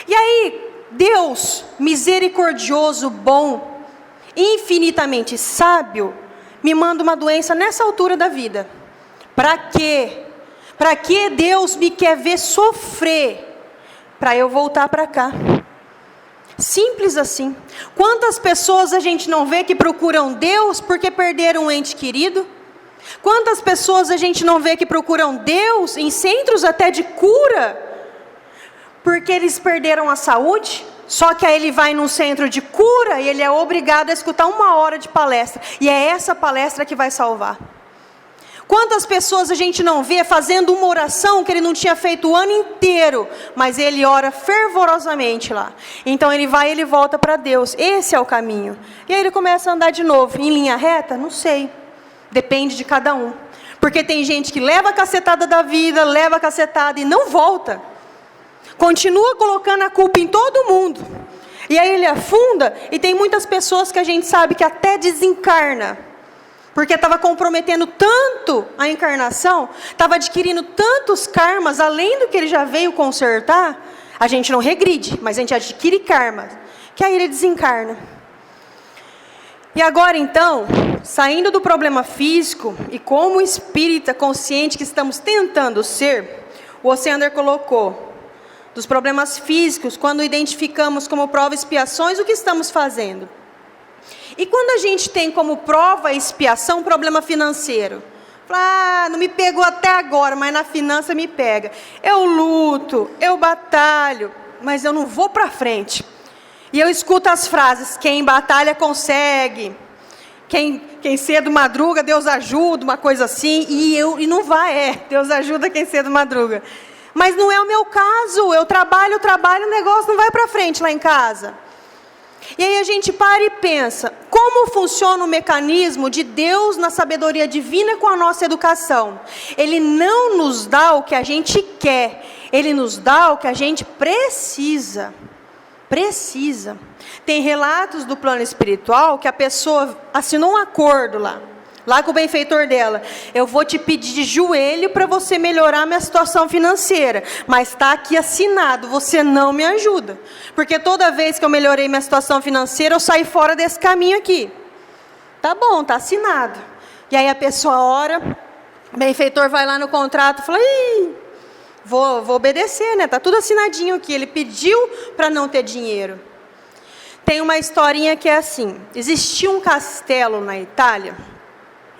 E aí, Deus, misericordioso, bom, infinitamente sábio, me manda uma doença nessa altura da vida. Para quê? Para que Deus me quer ver sofrer? Para eu voltar para cá. Simples assim. Quantas pessoas a gente não vê que procuram Deus porque perderam um ente querido? Quantas pessoas a gente não vê que procuram Deus em centros até de cura, porque eles perderam a saúde, só que aí ele vai num centro de cura e ele é obrigado a escutar 1 hora de palestra, e é essa palestra que vai salvar. Quantas pessoas a gente não vê fazendo uma oração que ele não tinha feito o ano inteiro, mas ele ora fervorosamente lá. Então ele vai e ele volta para Deus, esse é o caminho. E aí ele começa a andar de novo, em linha reta? Não sei. Depende de cada um. Porque tem gente que leva a cacetada da vida, leva a cacetada e não volta. Continua colocando a culpa em todo mundo. E aí ele afunda, e tem muitas pessoas que a gente sabe que até desencarna. Porque estava comprometendo tanto a encarnação, estava adquirindo tantos karmas, além do que ele já veio consertar. A gente não regride, mas a gente adquire karmas. Que aí ele desencarna. E agora então, saindo do problema físico, e como espírita consciente que estamos tentando ser, o Osiander colocou, dos problemas físicos, quando identificamos como prova expiações, o que estamos fazendo? E quando a gente tem como prova expiação problema financeiro? Não me pegou até agora, mas na finança me pega. Eu luto, eu batalho, mas eu não vou para frente. E eu escuto as frases, quem batalha consegue, quem cedo madruga, Deus ajuda, uma coisa assim, e não vai, Deus ajuda quem cedo madruga. Mas não é o meu caso, eu trabalho, o negócio não vai para frente lá em casa. E aí a gente para e pensa, como funciona o mecanismo de Deus na sabedoria divina com a nossa educação? Ele não nos dá o que a gente quer, Ele nos dá o que a gente precisa. Precisa. Tem relatos do plano espiritual que a pessoa assinou um acordo lá com o benfeitor dela. Eu vou te pedir de joelho para você melhorar minha situação financeira, mas está aqui assinado, você não me ajuda. Porque toda vez que eu melhorei minha situação financeira, eu saí fora desse caminho aqui. Tá bom, tá assinado. E aí a pessoa ora, o benfeitor vai lá no contrato e fala, vou obedecer, né? Tá tudo assinadinho aqui. Ele pediu para não ter dinheiro. Tem uma historinha que é assim, existia um castelo na Itália,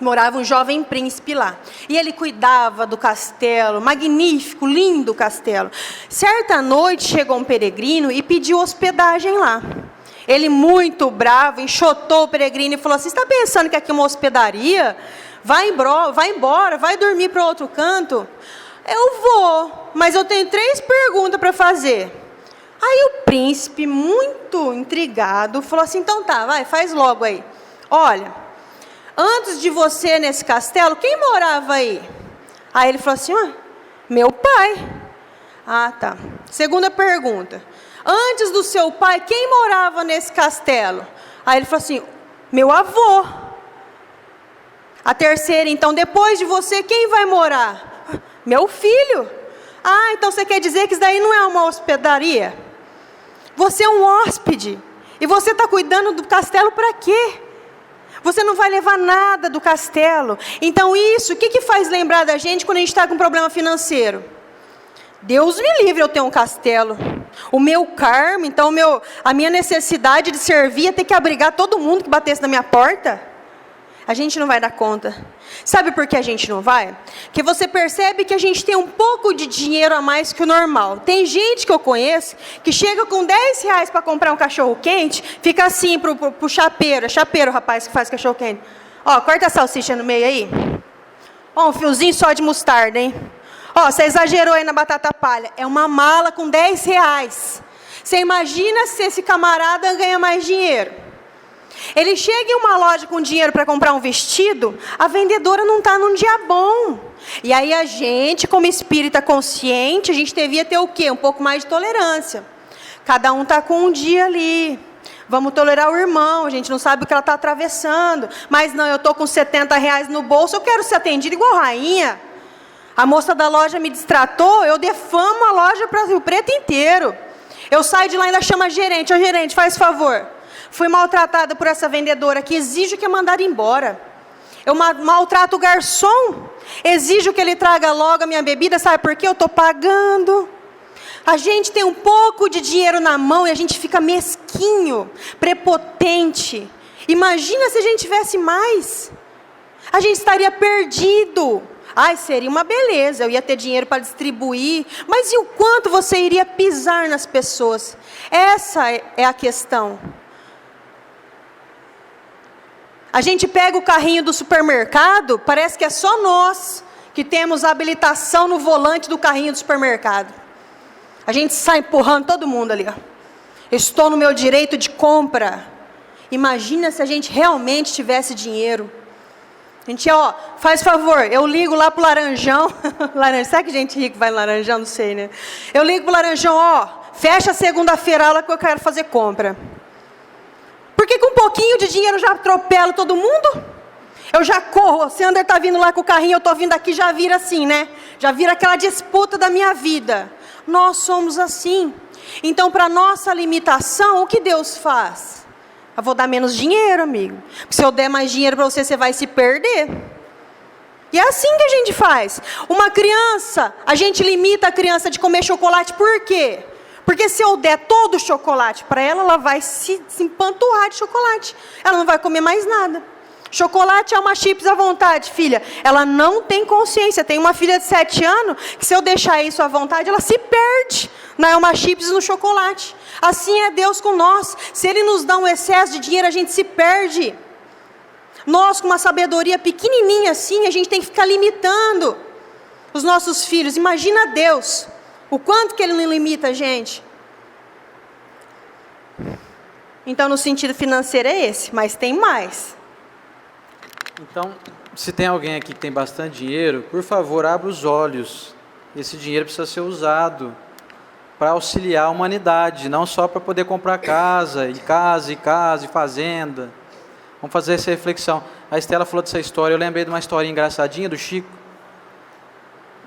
morava um jovem príncipe lá. E ele cuidava do castelo, magnífico, lindo castelo. Certa noite chegou um peregrino e pediu hospedagem lá. Ele, muito bravo, enxotou o peregrino e falou assim, você está pensando que aqui é uma hospedaria? Vai embora, vai dormir para outro canto? Eu vou, mas eu tenho 3 perguntas para fazer. Aí o príncipe, muito intrigado, falou assim, então tá, vai, faz logo aí. Olha, antes de você nesse castelo, quem morava aí? Aí ele falou assim, meu pai. Ah, tá. Segunda pergunta. Antes do seu pai, quem morava nesse castelo? Aí ele falou assim, meu avô. A terceira, então, depois de você, quem vai morar? Meu filho. Ah, então você quer dizer que isso daí não é uma hospedaria? Você é um hóspede. E você está cuidando do castelo para quê? Você não vai levar nada do castelo. Então isso, o que faz lembrar da gente quando a gente está com problema financeiro? Deus me livre eu ter um castelo. O meu karma, então a minha necessidade de servir é ter que abrigar todo mundo que batesse na minha porta. A gente não vai dar conta. Sabe por que a gente não vai? Porque você percebe que a gente tem um pouco de dinheiro a mais que o normal. Tem gente que eu conheço que chega com R$10 para comprar um cachorro quente, fica assim pro chapeiro. É chapeiro, rapaz, que faz cachorro quente. Ó, corta a salsicha no meio aí. Ó, um fiozinho só de mostarda, hein? Ó, você exagerou aí na batata palha. É uma mala com R$10. Você imagina se esse camarada ganha mais dinheiro. Ele chega em uma loja com dinheiro para comprar um vestido, a vendedora não está num dia bom. E aí a gente, como espírita consciente, a gente devia ter o quê? Um pouco mais de tolerância. Cada um está com um dia ali. Vamos tolerar o irmão, a gente não sabe o que ela está atravessando. Mas não, eu estou com R$70 no bolso, eu quero ser atendida igual rainha. A moça da loja me distratou, eu defamo a loja para o preto inteiro. Eu saio de lá e ainda chamo a gerente. Ô gerente, faz favor. Fui maltratada por essa vendedora que exige que é mandar embora. Eu maltrato o garçom, exijo que ele traga logo a minha bebida, sabe por quê? Eu estou pagando. A gente tem um pouco de dinheiro na mão e a gente fica mesquinho, prepotente. Imagina se a gente tivesse mais. A gente estaria perdido. Ai, seria uma beleza, eu ia ter dinheiro para distribuir. Mas e o quanto você iria pisar nas pessoas? Essa é a questão. A gente pega o carrinho do supermercado, parece que é só nós que temos a habilitação no volante do carrinho do supermercado. A gente sai empurrando todo mundo ali. Ó. Estou no meu direito de compra. Imagina se a gente realmente tivesse dinheiro. A gente, faz favor, eu ligo lá pro Laranjão. Sabe que gente rica vai no Laranjão? Não sei, né? Eu ligo pro Laranjão, fecha segunda-feira lá que eu quero fazer compra. Porque com um pouquinho de dinheiro eu já atropelo todo mundo. Eu já corro. O Sander está vindo lá com o carrinho, eu estou vindo aqui, já vira assim, né? Já vira aquela disputa da minha vida. Nós somos assim. Então, para nossa limitação, o que Deus faz? Eu vou dar menos dinheiro, amigo. Porque se eu der mais dinheiro para você, você vai se perder. E é assim que a gente faz. Uma criança, a gente limita a criança de comer chocolate, por quê? Porque se eu der todo o chocolate para ela, ela vai se empanturrar de chocolate. Ela não vai comer mais nada. Chocolate é uma chips à vontade, filha. Ela não tem consciência. Tem uma filha de 7 anos, que se eu deixar isso à vontade, ela se perde na uma chips no chocolate. Assim é Deus com nós. Se Ele nos dá um excesso de dinheiro, a gente se perde. Nós, com uma sabedoria pequenininha assim, a gente tem que ficar limitando os nossos filhos. Imagina Deus. O quanto que Ele não limita a gente. Então, no sentido financeiro é esse, mas tem mais. Então, se tem alguém aqui que tem bastante dinheiro, por favor, abra os olhos. Esse dinheiro precisa ser usado para auxiliar a humanidade, não só para poder comprar casa, e fazenda. Vamos fazer essa reflexão. A Estela falou dessa história, eu lembrei de uma historinha engraçadinha do Chico,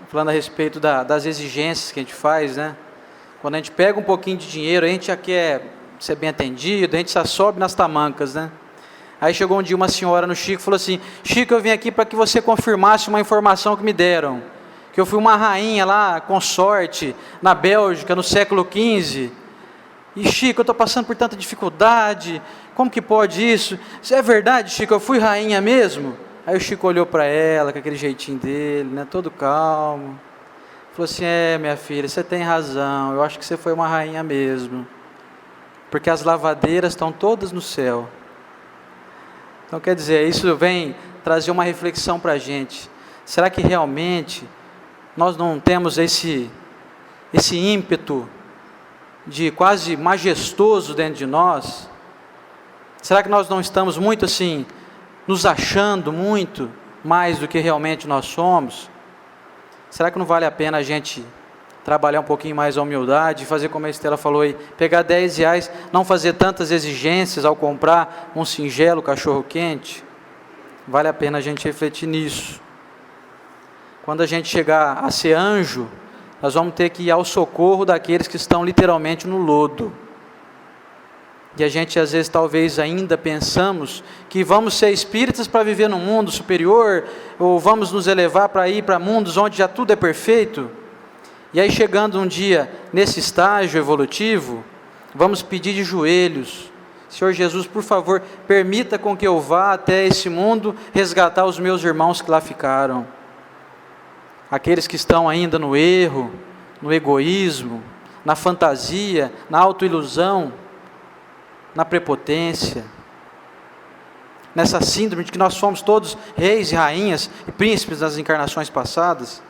falando a respeito das exigências que a gente faz, né? Quando a gente pega um pouquinho de dinheiro, a gente já quer ser bem atendido, a gente só sobe nas tamancas, né? Aí chegou um dia uma senhora no Chico e falou assim: Chico, eu vim aqui para que você confirmasse uma informação que me deram, que eu fui uma rainha lá, consorte, na Bélgica, no século XV, e Chico, eu estou passando por tanta dificuldade, como que pode isso? Isso é verdade, Chico, eu fui rainha mesmo? Aí o Chico olhou para ela, com aquele jeitinho dele, né, todo calmo, falou assim: minha filha, você tem razão, eu acho que você foi uma rainha mesmo, porque as lavadeiras estão todas no céu. Então, quer dizer, isso vem trazer uma reflexão para a gente. Será que realmente nós não temos esse ímpeto de quase majestoso dentro de nós? Será que nós não estamos muito assim, nos achando muito mais do que realmente nós somos? Será que não vale a pena a gente trabalhar um pouquinho mais a humildade, fazer como a Estela falou aí, pegar R$10, não fazer tantas exigências ao comprar um singelo cachorro quente? Vale a pena a gente refletir nisso. Quando a gente chegar a ser anjo, nós vamos ter que ir ao socorro daqueles que estão literalmente no lodo. E a gente às vezes talvez ainda pensamos que vamos ser espíritas para viver num mundo superior, ou vamos nos elevar para ir para mundos onde já tudo é perfeito. E aí, chegando um dia nesse estágio evolutivo, vamos pedir de joelhos: Senhor Jesus, por favor, permita com que eu vá até esse mundo resgatar os meus irmãos que lá ficaram. Aqueles que estão ainda no erro, no egoísmo, na fantasia, na autoilusão, na prepotência, nessa síndrome de que nós somos todos reis e rainhas e príncipes das encarnações passadas.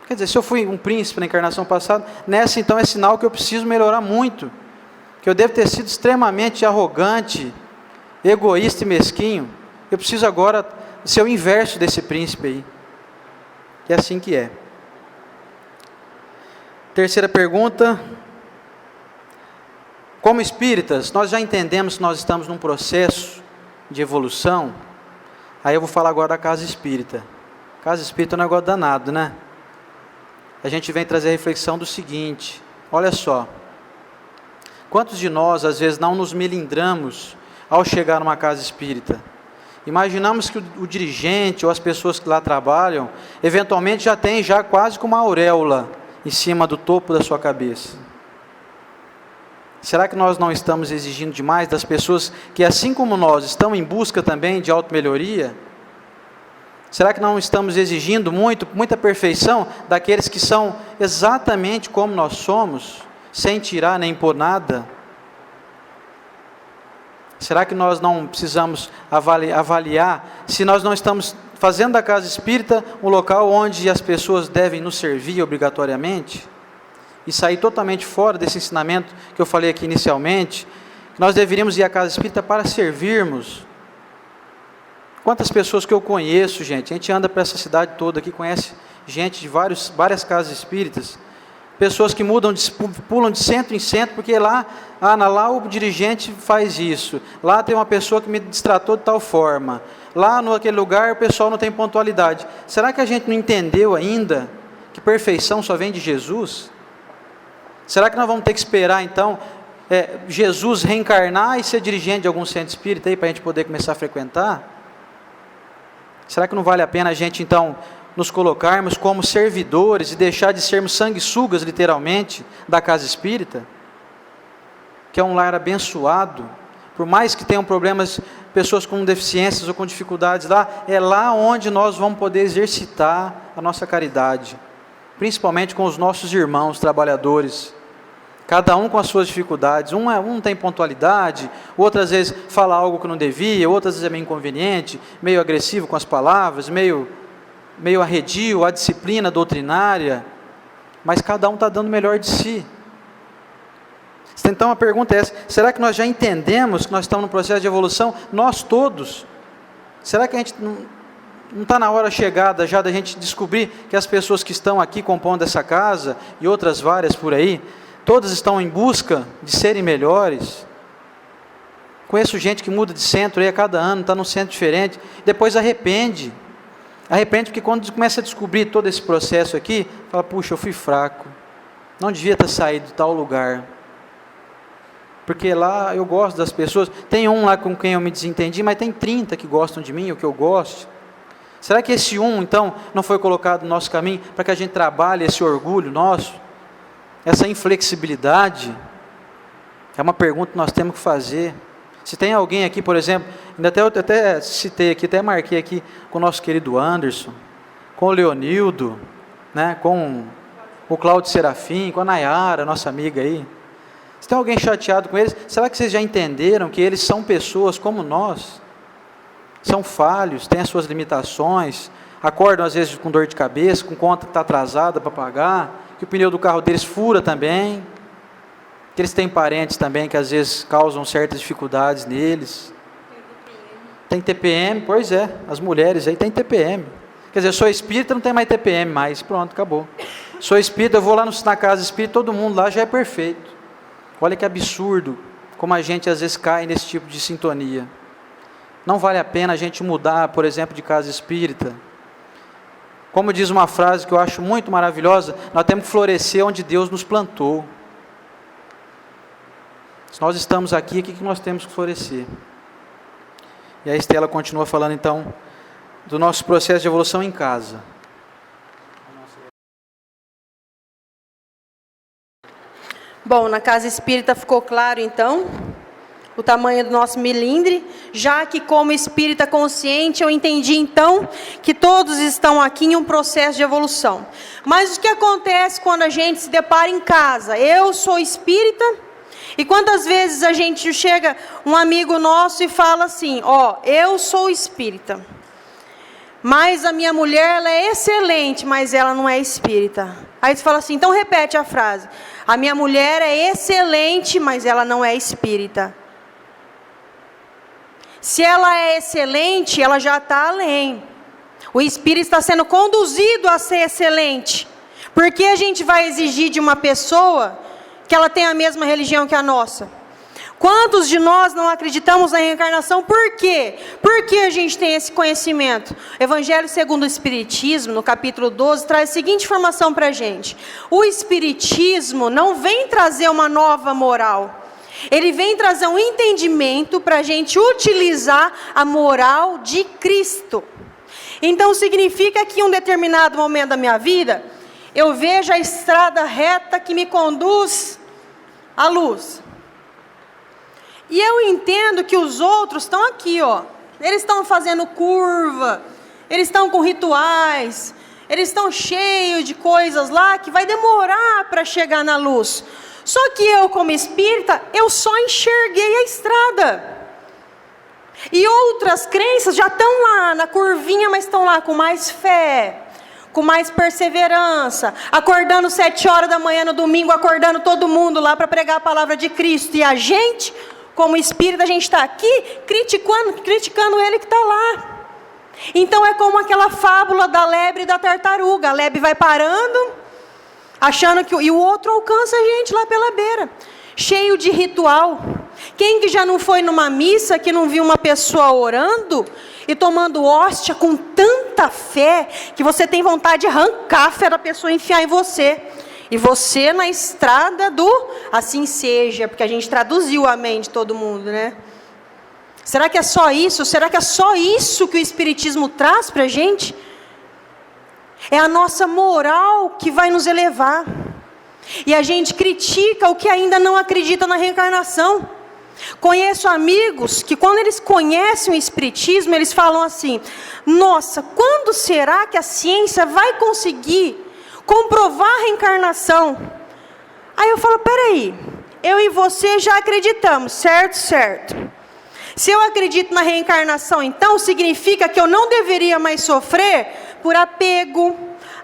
Quer dizer, se eu fui um príncipe na encarnação passada, nessa então é sinal que eu preciso melhorar muito, que eu devo ter sido extremamente arrogante, egoísta e mesquinho. Eu preciso agora ser o inverso desse príncipe aí. E é assim que é. Terceira pergunta: como espíritas, nós já entendemos que nós estamos num processo de evolução. Aí eu vou falar agora da casa espírita. Casa espírita é um negócio danado, né? A gente vem trazer a reflexão do seguinte: olha só, quantos de nós às vezes não nos melindramos ao chegar numa casa espírita? Imaginamos que o dirigente ou as pessoas que lá trabalham, eventualmente já tem quase como uma auréola em cima do topo da sua cabeça. Será que nós não estamos exigindo demais das pessoas que, assim como nós, estão em busca também de automelhoria? Será que não estamos exigindo muita perfeição daqueles que são exatamente como nós somos, sem tirar nem pôr nada? Será que nós não precisamos avaliar se nós não estamos fazendo da casa espírita um local onde as pessoas devem nos servir obrigatoriamente? E sair totalmente fora desse ensinamento que eu falei aqui inicialmente, que nós deveríamos ir à casa espírita para servirmos. Quantas pessoas que eu conheço, gente, a gente anda para essa cidade toda aqui, conhece gente de várias casas espíritas, pessoas que pulam de centro em centro, porque lá o dirigente faz isso, lá tem uma pessoa que me destratou de tal forma, lá naquele lugar o pessoal não tem pontualidade. Será que a gente não entendeu ainda que perfeição só vem de Jesus? Será que nós vamos ter que esperar então Jesus reencarnar e ser dirigente de algum centro espírita aí para a gente poder começar a frequentar? Será que não vale a pena a gente então nos colocarmos como servidores e deixar de sermos sanguessugas, literalmente, da casa espírita? Que é um lar abençoado, por mais que tenham problemas, pessoas com deficiências ou com dificuldades lá, é lá onde nós vamos poder exercitar a nossa caridade, principalmente com os nossos irmãos trabalhadores, cada um com as suas dificuldades. Um tem pontualidade, outro às vezes fala algo que não devia, outro às vezes é meio inconveniente, meio agressivo com as palavras, meio arredio à disciplina doutrinária, mas cada um está dando o melhor de si. Então a pergunta é essa: será que nós já entendemos que nós estamos no processo de evolução? Nós todos. Será que a gente não está na hora chegada já da gente descobrir que as pessoas que estão aqui compondo essa casa, e outras várias por aí, todas estão em busca de serem melhores? Conheço gente que muda de centro aí a cada ano, está num centro diferente, depois arrepende porque quando começa a descobrir todo esse processo aqui, fala: puxa, eu fui fraco, não devia ter saído de tal lugar, porque lá eu gosto das pessoas, tem um lá com quem eu me desentendi, mas tem 30 que gostam de mim, o que eu gosto. Será que esse então, não foi colocado no nosso caminho, para que a gente trabalhe esse orgulho nosso, essa inflexibilidade? É uma pergunta que nós temos que fazer. Se tem alguém aqui, por exemplo, eu até citei aqui, até marquei aqui, com o nosso querido Anderson, com o Leonildo, né, com o Cláudio Serafim, com a Nayara, nossa amiga aí. Se tem alguém chateado com eles, será que vocês já entenderam que eles são pessoas como nós? São falhos, têm as suas limitações, acordam às vezes com dor de cabeça, com conta que está atrasada para pagar, que o pneu do carro deles fura também, que eles têm parentes também que às vezes causam certas dificuldades neles. Tem TPM, pois é, as mulheres aí têm TPM. Quer dizer, eu sou espírita, não tem mais TPM mais, pronto, acabou. Sou espírita, eu vou lá na casa espírita, todo mundo lá já é perfeito. Olha que absurdo, como a gente às vezes cai nesse tipo de sintonia. Não vale a pena a gente mudar, por exemplo, de casa espírita. Como diz uma frase que eu acho muito maravilhosa, nós temos que florescer onde Deus nos plantou. Se nós estamos aqui, o que nós temos que florescer? E a Estela continua falando então do nosso processo de evolução em casa. Bom, na casa espírita ficou claro então o tamanho do nosso milindre, já que como espírita consciente eu entendi então que todos estão aqui em um processo de evolução. Mas o que acontece quando a gente se depara em casa? Eu sou espírita, e quantas vezes a gente chega, um amigo nosso, e fala assim: ó, eu sou espírita, mas a minha mulher ela é excelente, mas ela não é espírita. Aí você fala assim, então repete a frase: a minha mulher é excelente, mas ela não é espírita. Se ela é excelente, ela já está além. O espírito está sendo conduzido a ser excelente. Por que a gente vai exigir de uma pessoa que ela tem a mesma religião que a nossa? Quantos de nós não acreditamos na reencarnação? Por quê? Por que a gente tem esse conhecimento? Evangelho segundo o Espiritismo, no capítulo 12, traz a seguinte informação para a gente. O Espiritismo não vem trazer uma nova moral. Ele vem trazer um entendimento para a gente utilizar a moral de Cristo. Então significa que em um determinado momento da minha vida, eu vejo a estrada reta que me conduz à luz. E eu entendo que os outros estão aqui, ó. Eles estão fazendo curva, eles estão com rituais, eles estão cheios de coisas lá que vai demorar para chegar na luz. Só que eu, como espírita, eu só enxerguei a estrada. E outras crenças já estão lá na curvinha, mas estão lá com mais fé, com mais perseverança, acordando 7 horas da manhã no domingo, acordando todo mundo lá para pregar a palavra de Cristo. E a gente, como espírita, a gente está aqui criticando ele que está lá. Então é como aquela fábula da lebre e da tartaruga. A lebre vai parando, achando que... E o outro alcança a gente lá pela beira, cheio de ritual. Quem que já não foi numa missa, que não viu uma pessoa orando e tomando hóstia com tanta fé, que você tem vontade de arrancar a fé da pessoa e enfiar em você? E você na estrada do assim seja, porque a gente traduziu o amém de todo mundo, né? Será que é só isso? Será que é só isso que o Espiritismo traz para a gente? É a nossa moral que vai nos elevar. E a gente critica o que ainda não acredita na reencarnação. Conheço amigos que quando eles conhecem o Espiritismo, eles falam assim: nossa, quando será que a ciência vai conseguir comprovar a reencarnação? Aí eu falo, peraí, eu e você já acreditamos, certo? Certo. Se eu acredito na reencarnação, então significa que eu não deveria mais sofrer por apego.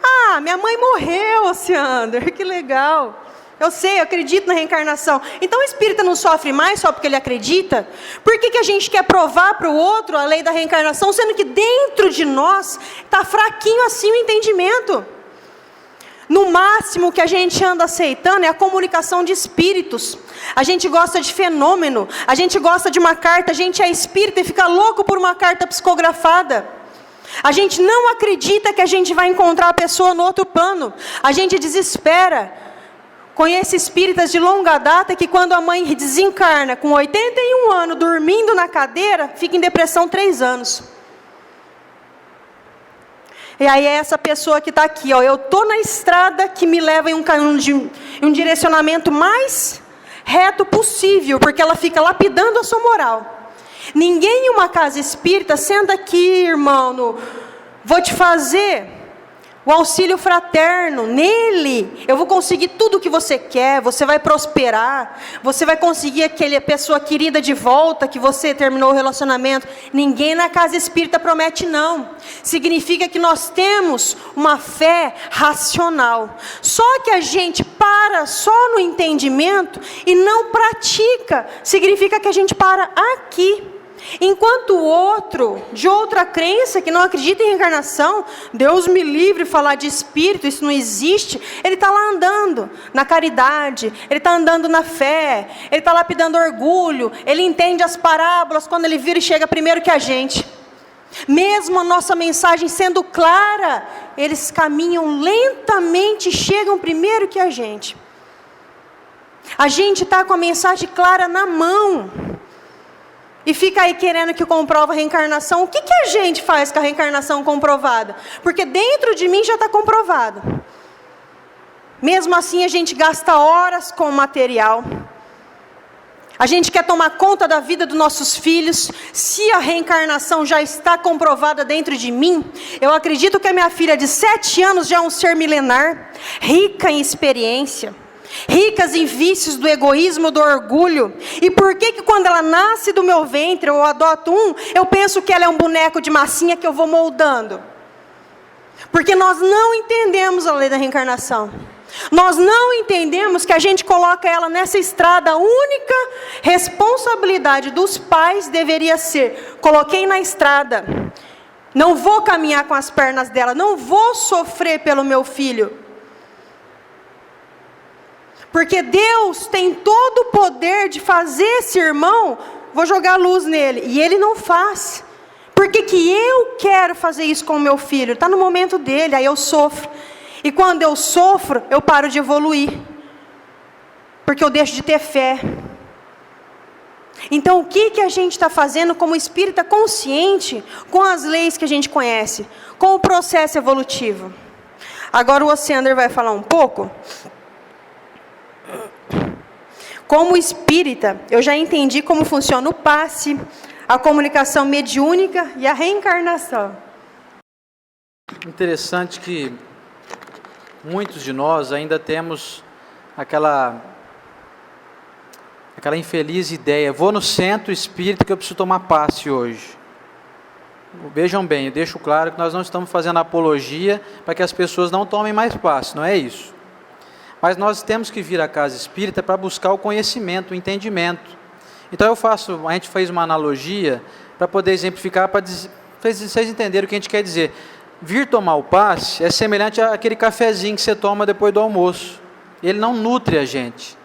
Ah, minha mãe morreu, Oceander, que legal. Eu sei, eu acredito na reencarnação. Então o espírita não sofre mais só porque ele acredita? Por que a gente quer provar para o outro a lei da reencarnação, sendo que dentro de nós está fraquinho assim o entendimento? No máximo que a gente anda aceitando é a comunicação de espíritos. A gente gosta de fenômeno, a gente gosta de uma carta, a gente é espírita e fica louco por uma carta psicografada. A gente não acredita que a gente vai encontrar a pessoa no outro plano. A gente desespera. Conheço espíritas de longa data que quando a mãe desencarna com 81 anos, dormindo na cadeira, fica em depressão 3 anos. E aí é essa pessoa que está aqui, ó, eu estou na estrada que me leva em um direcionamento mais reto possível, porque ela fica lapidando a sua moral. Ninguém em uma casa espírita, senta aqui, irmão, vou te fazer o auxílio fraterno, nele eu vou conseguir tudo o que você quer, você vai prosperar, você vai conseguir aquela pessoa querida de volta, que você terminou o relacionamento. Ninguém na casa espírita promete não. Significa que nós temos uma fé racional. Só que a gente para só no entendimento e não pratica. Significa que a gente para aqui. Enquanto o outro, de outra crença, que não acredita em reencarnação, Deus me livre de falar de espírito, isso não existe, ele está lá andando na caridade, ele está andando na fé, ele está lapidando orgulho, ele entende as parábolas quando ele vira e chega primeiro que a gente. Mesmo a nossa mensagem sendo clara, eles caminham lentamente e chegam primeiro que a gente. A gente está com a mensagem clara na mão. E fica aí querendo que comprova a reencarnação. O que a gente faz com a reencarnação comprovada? Porque dentro de mim já está comprovado. Mesmo assim a gente gasta horas com o material. A gente quer tomar conta da vida dos nossos filhos. Se a reencarnação já está comprovada dentro de mim, eu acredito que a minha filha de 7 anos já é um ser milenar, rica em experiência, ricas em vícios do egoísmo, do orgulho. E por que quando ela nasce do meu ventre, eu adoto eu penso que ela é um boneco de massinha que eu vou moldando? Porque nós não entendemos a lei da reencarnação. Nós não entendemos que a gente coloca ela nessa estrada. A única responsabilidade dos pais deveria ser: coloquei na estrada, não vou caminhar com as pernas dela, não vou sofrer pelo meu filho. Porque Deus tem todo o poder de fazer esse irmão, vou jogar luz nele, e ele não faz. Por que eu quero fazer isso com o meu filho? Está no momento dele, aí eu sofro. E quando eu sofro, eu paro de evoluir. Porque eu deixo de ter fé. Então o que a gente está fazendo como espírita consciente com as leis que a gente conhece? Com o processo evolutivo. Agora o Osiander vai falar um pouco. Como espírita, eu já entendi como funciona o passe, a comunicação mediúnica e a reencarnação. Interessante que muitos de nós ainda temos aquela infeliz ideia: vou no centro espírita que eu preciso tomar passe hoje. Vejam bem, eu deixo claro que nós não estamos fazendo apologia para que as pessoas não tomem mais passe, não é isso. Mas nós temos que vir à casa espírita para buscar o conhecimento, o entendimento. Então a gente fez uma analogia para poder exemplificar, para vocês entenderem o que a gente quer dizer. Vir tomar o passe é semelhante àquele cafezinho que você toma depois do almoço. Ele não nutre a gente.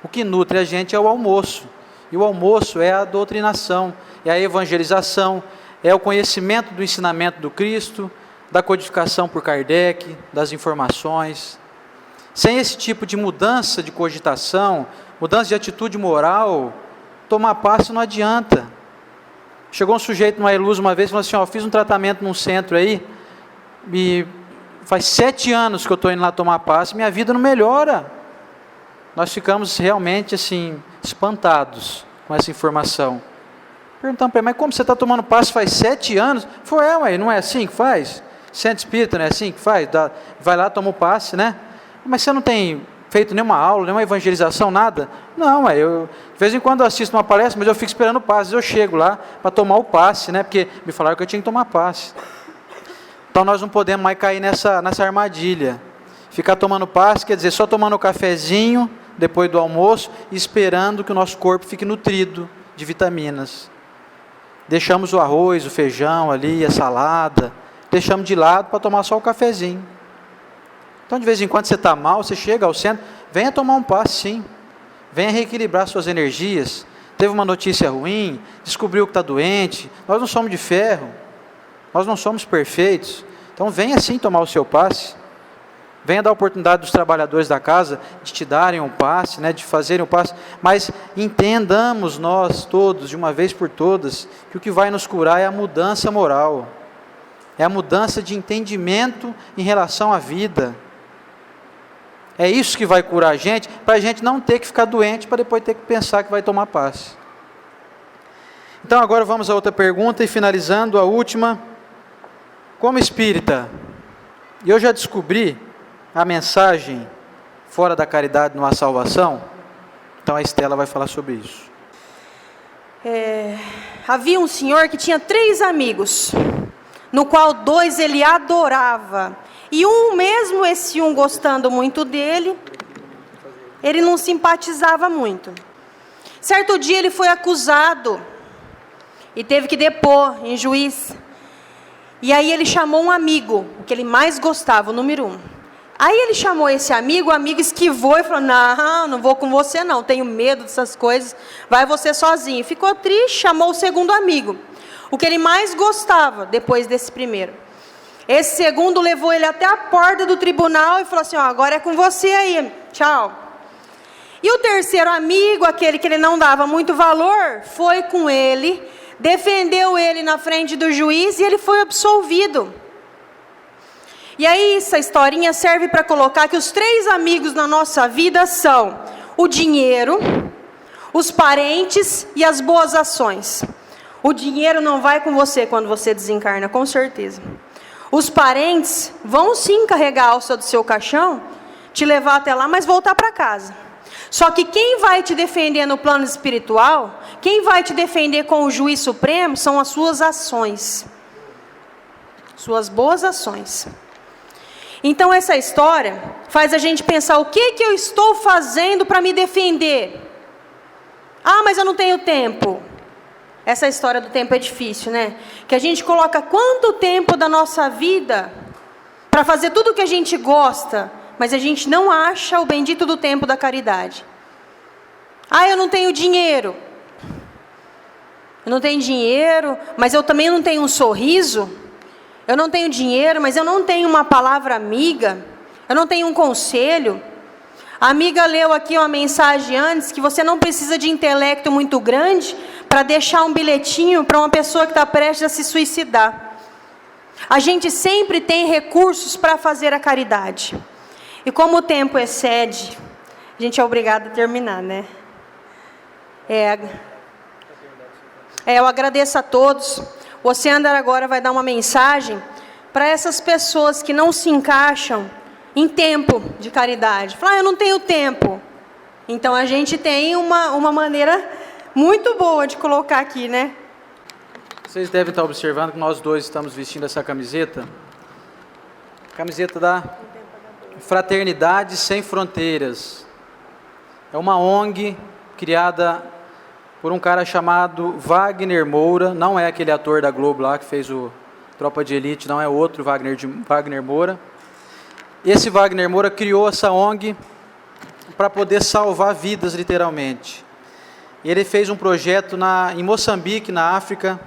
O que nutre a gente é o almoço. E o almoço é a doutrinação, é a evangelização, é o conhecimento do ensinamento do Cristo, da codificação por Kardec, das informações. Sem esse tipo de mudança de cogitação, mudança de atitude moral, tomar passe não adianta. Chegou um sujeito numa Iluz uma vez e falou assim: fiz um tratamento num centro aí, e faz 7 anos que eu estou indo lá tomar passe, minha vida não melhora. Nós ficamos realmente assim, espantados com essa informação. Perguntamos para ele: mas como você está tomando passe faz 7 anos? Foi, não é assim que faz? Centro espírita não é assim que faz? Vai lá, toma o passe, né? Mas você não tem feito nenhuma aula, nenhuma evangelização, nada? Não, eu de vez em quando eu assisto uma palestra, mas eu fico esperando o passe, eu chego lá para tomar o passe, né? Porque me falaram que eu tinha que tomar passe. Então nós não podemos mais cair nessa armadilha. Ficar tomando passe quer dizer só tomando um cafezinho depois do almoço, esperando que o nosso corpo fique nutrido de vitaminas. Deixamos o arroz, o feijão ali, a salada, deixamos de lado para tomar só o cafezinho. Então, de vez em quando você está mal, você chega ao centro, venha tomar um passe, sim. Venha reequilibrar suas energias. Teve uma notícia ruim, descobriu que está doente. Nós não somos de ferro, nós não somos perfeitos. Então, venha sim tomar o seu passe. Venha dar a oportunidade dos trabalhadores da casa de te darem um passe, né, de fazerem um passe, mas entendamos nós todos, de uma vez por todas, que o que vai nos curar é a mudança moral, é a mudança de entendimento em relação à vida. É isso que vai curar a gente, para a gente não ter que ficar doente, para depois ter que pensar que vai tomar passe. Então agora vamos a outra pergunta, e finalizando a última, como espírita, eu já descobri a mensagem fora da caridade não há salvação? Então a Estela vai falar sobre isso. Havia um senhor que tinha 3 amigos, no qual 2 ele adorava, e mesmo esse gostando muito dele, ele não simpatizava muito. Certo dia ele foi acusado e teve que depor em juiz. E aí ele chamou um amigo, o que ele mais gostava, o número 1. Aí ele chamou esse amigo, o amigo esquivou e falou: não vou com você não, tenho medo dessas coisas, vai você sozinho. Ficou triste, chamou o segundo amigo, o que ele mais gostava depois desse primeiro. Esse segundo levou ele até a porta do tribunal e falou assim: agora é com você aí, tchau. E o terceiro amigo, aquele que ele não dava muito valor, foi com ele, defendeu ele na frente do juiz e ele foi absolvido. E aí essa historinha serve para colocar que os 3 amigos na nossa vida são o dinheiro, os parentes e as boas ações. O dinheiro não vai com você quando você desencarna, com certeza. Os parentes vão sim carregar a alça do seu caixão, te levar até lá, mas voltar para casa. Só que quem vai te defender no plano espiritual, quem vai te defender com o juiz supremo, são as suas ações. Suas boas ações. Então essa história faz a gente pensar: o que eu estou fazendo para me defender? Mas eu não tenho tempo. Essa história do tempo é difícil, né? Que a gente coloca quanto tempo da nossa vida para fazer tudo o que a gente gosta, mas a gente não acha o bendito do tempo da caridade. Eu não tenho dinheiro. Eu não tenho dinheiro, mas eu também não tenho um sorriso. Eu não tenho dinheiro, mas eu não tenho uma palavra amiga. Eu não tenho um conselho. A amiga leu aqui uma mensagem antes, que você não precisa de intelecto muito grande para deixar um bilhetinho para uma pessoa que está prestes a se suicidar. A gente sempre tem recursos para fazer a caridade. E como o tempo excede, a gente é obrigado a terminar, né? Eu agradeço a todos. O Oceander agora vai dar uma mensagem para essas pessoas que não se encaixam em tempo de caridade. Fala: eu não tenho tempo. Então a gente tem uma maneira muito boa de colocar aqui, né? Vocês devem estar observando que nós dois estamos vestindo essa camiseta. Camiseta da Fraternidade Sem Fronteiras. É uma ONG criada por um cara chamado Wagner Moura. Não é aquele ator da Globo lá que fez o Tropa de Elite, não é outro Wagner Moura. Esse Wagner Moura criou essa ONG para poder salvar vidas, literalmente. Ele fez um projeto em Moçambique, na África,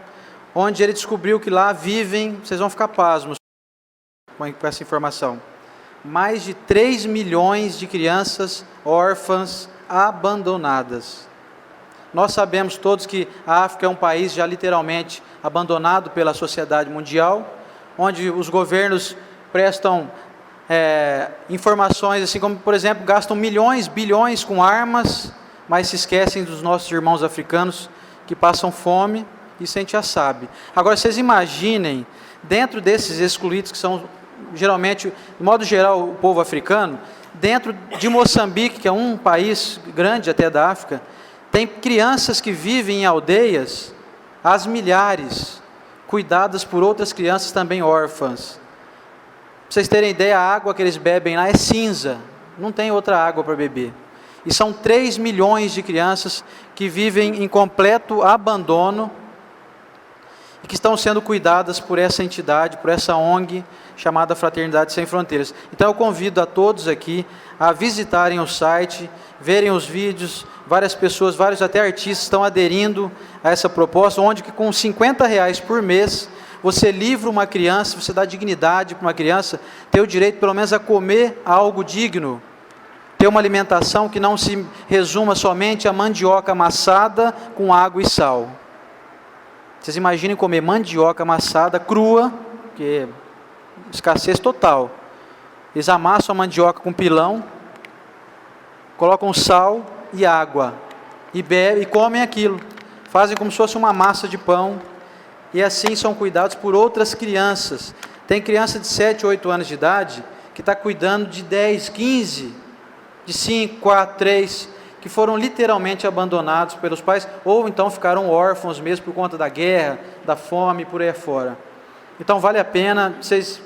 onde ele descobriu que lá vivem, vocês vão ficar pasmos com essa informação, mais de 3 milhões de crianças órfãs abandonadas. Nós sabemos todos que a África é um país já literalmente abandonado pela sociedade mundial, onde os governos prestam informações, assim como, por exemplo, gastam milhões, bilhões com armas, mas se esquecem dos nossos irmãos africanos que passam fome. Isso a gente já sabe. Agora, vocês imaginem, dentro desses excluídos, que são geralmente, de modo geral, o povo africano, dentro de Moçambique, que é um país grande até da África, tem crianças que vivem em aldeias, às milhares, cuidadas por outras crianças também órfãs. vocês terem ideia, a água que eles bebem lá é cinza, não tem outra água para beber. E são 3 milhões de crianças que vivem em completo abandono e que estão sendo cuidadas por essa entidade, por essa ONG chamada Fraternidade Sem Fronteiras. Então eu convido a todos aqui a visitarem o site, verem os vídeos, várias pessoas, vários até artistas estão aderindo a essa proposta, onde que com R$50 por mês, você livra uma criança, você dá dignidade para uma criança, ter o direito pelo menos a comer algo digno, ter uma alimentação que não se resuma somente a mandioca amassada com água e sal. Vocês imaginem comer mandioca amassada, crua, que é escassez total. Eles amassam a mandioca com pilão, colocam sal e água, e bebem e comem aquilo. Fazem como se fosse uma massa de pão, e assim são cuidados por outras crianças. Tem criança de 7, 8 anos de idade, que está cuidando de 10, 15, de 5, 4, 3, que foram literalmente abandonados pelos pais, ou então ficaram órfãos mesmo por conta da guerra, da fome, por aí afora. Então vale a pena, vocês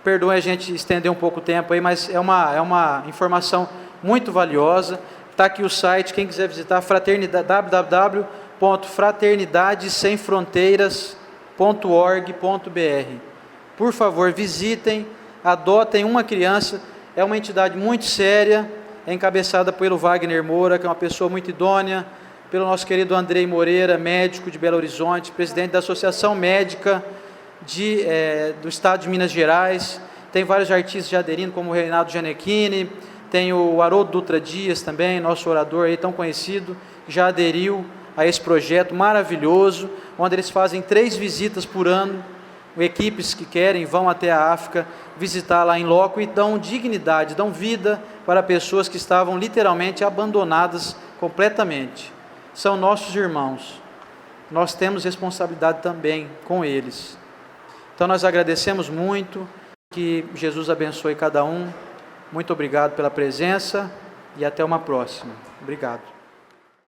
perdoem a gente estender um pouco o tempo aí, mas é uma informação muito valiosa. Está aqui o site, quem quiser visitar, www.fraternidadesemfronteiras.org.br. Por favor, visitem, adotem uma criança, é uma entidade muito séria, é encabeçada pelo Wagner Moura, que é uma pessoa muito idônea, pelo nosso querido Andrei Moreira, médico de Belo Horizonte, presidente da Associação Médica do Estado de Minas Gerais. Tem vários artistas já aderindo, como o Reinaldo Gianecchini, tem o Haroldo Dutra Dias também, nosso orador aí tão conhecido, que já aderiu a esse projeto maravilhoso, onde eles fazem 3 visitas por ano, equipes que querem vão até a África visitar lá em loco e dão dignidade, dão vida para pessoas que estavam literalmente abandonadas completamente. São nossos irmãos, nós temos responsabilidade também com eles. Então nós agradecemos muito, que Jesus abençoe cada um. Muito obrigado pela presença e até uma próxima. Obrigado.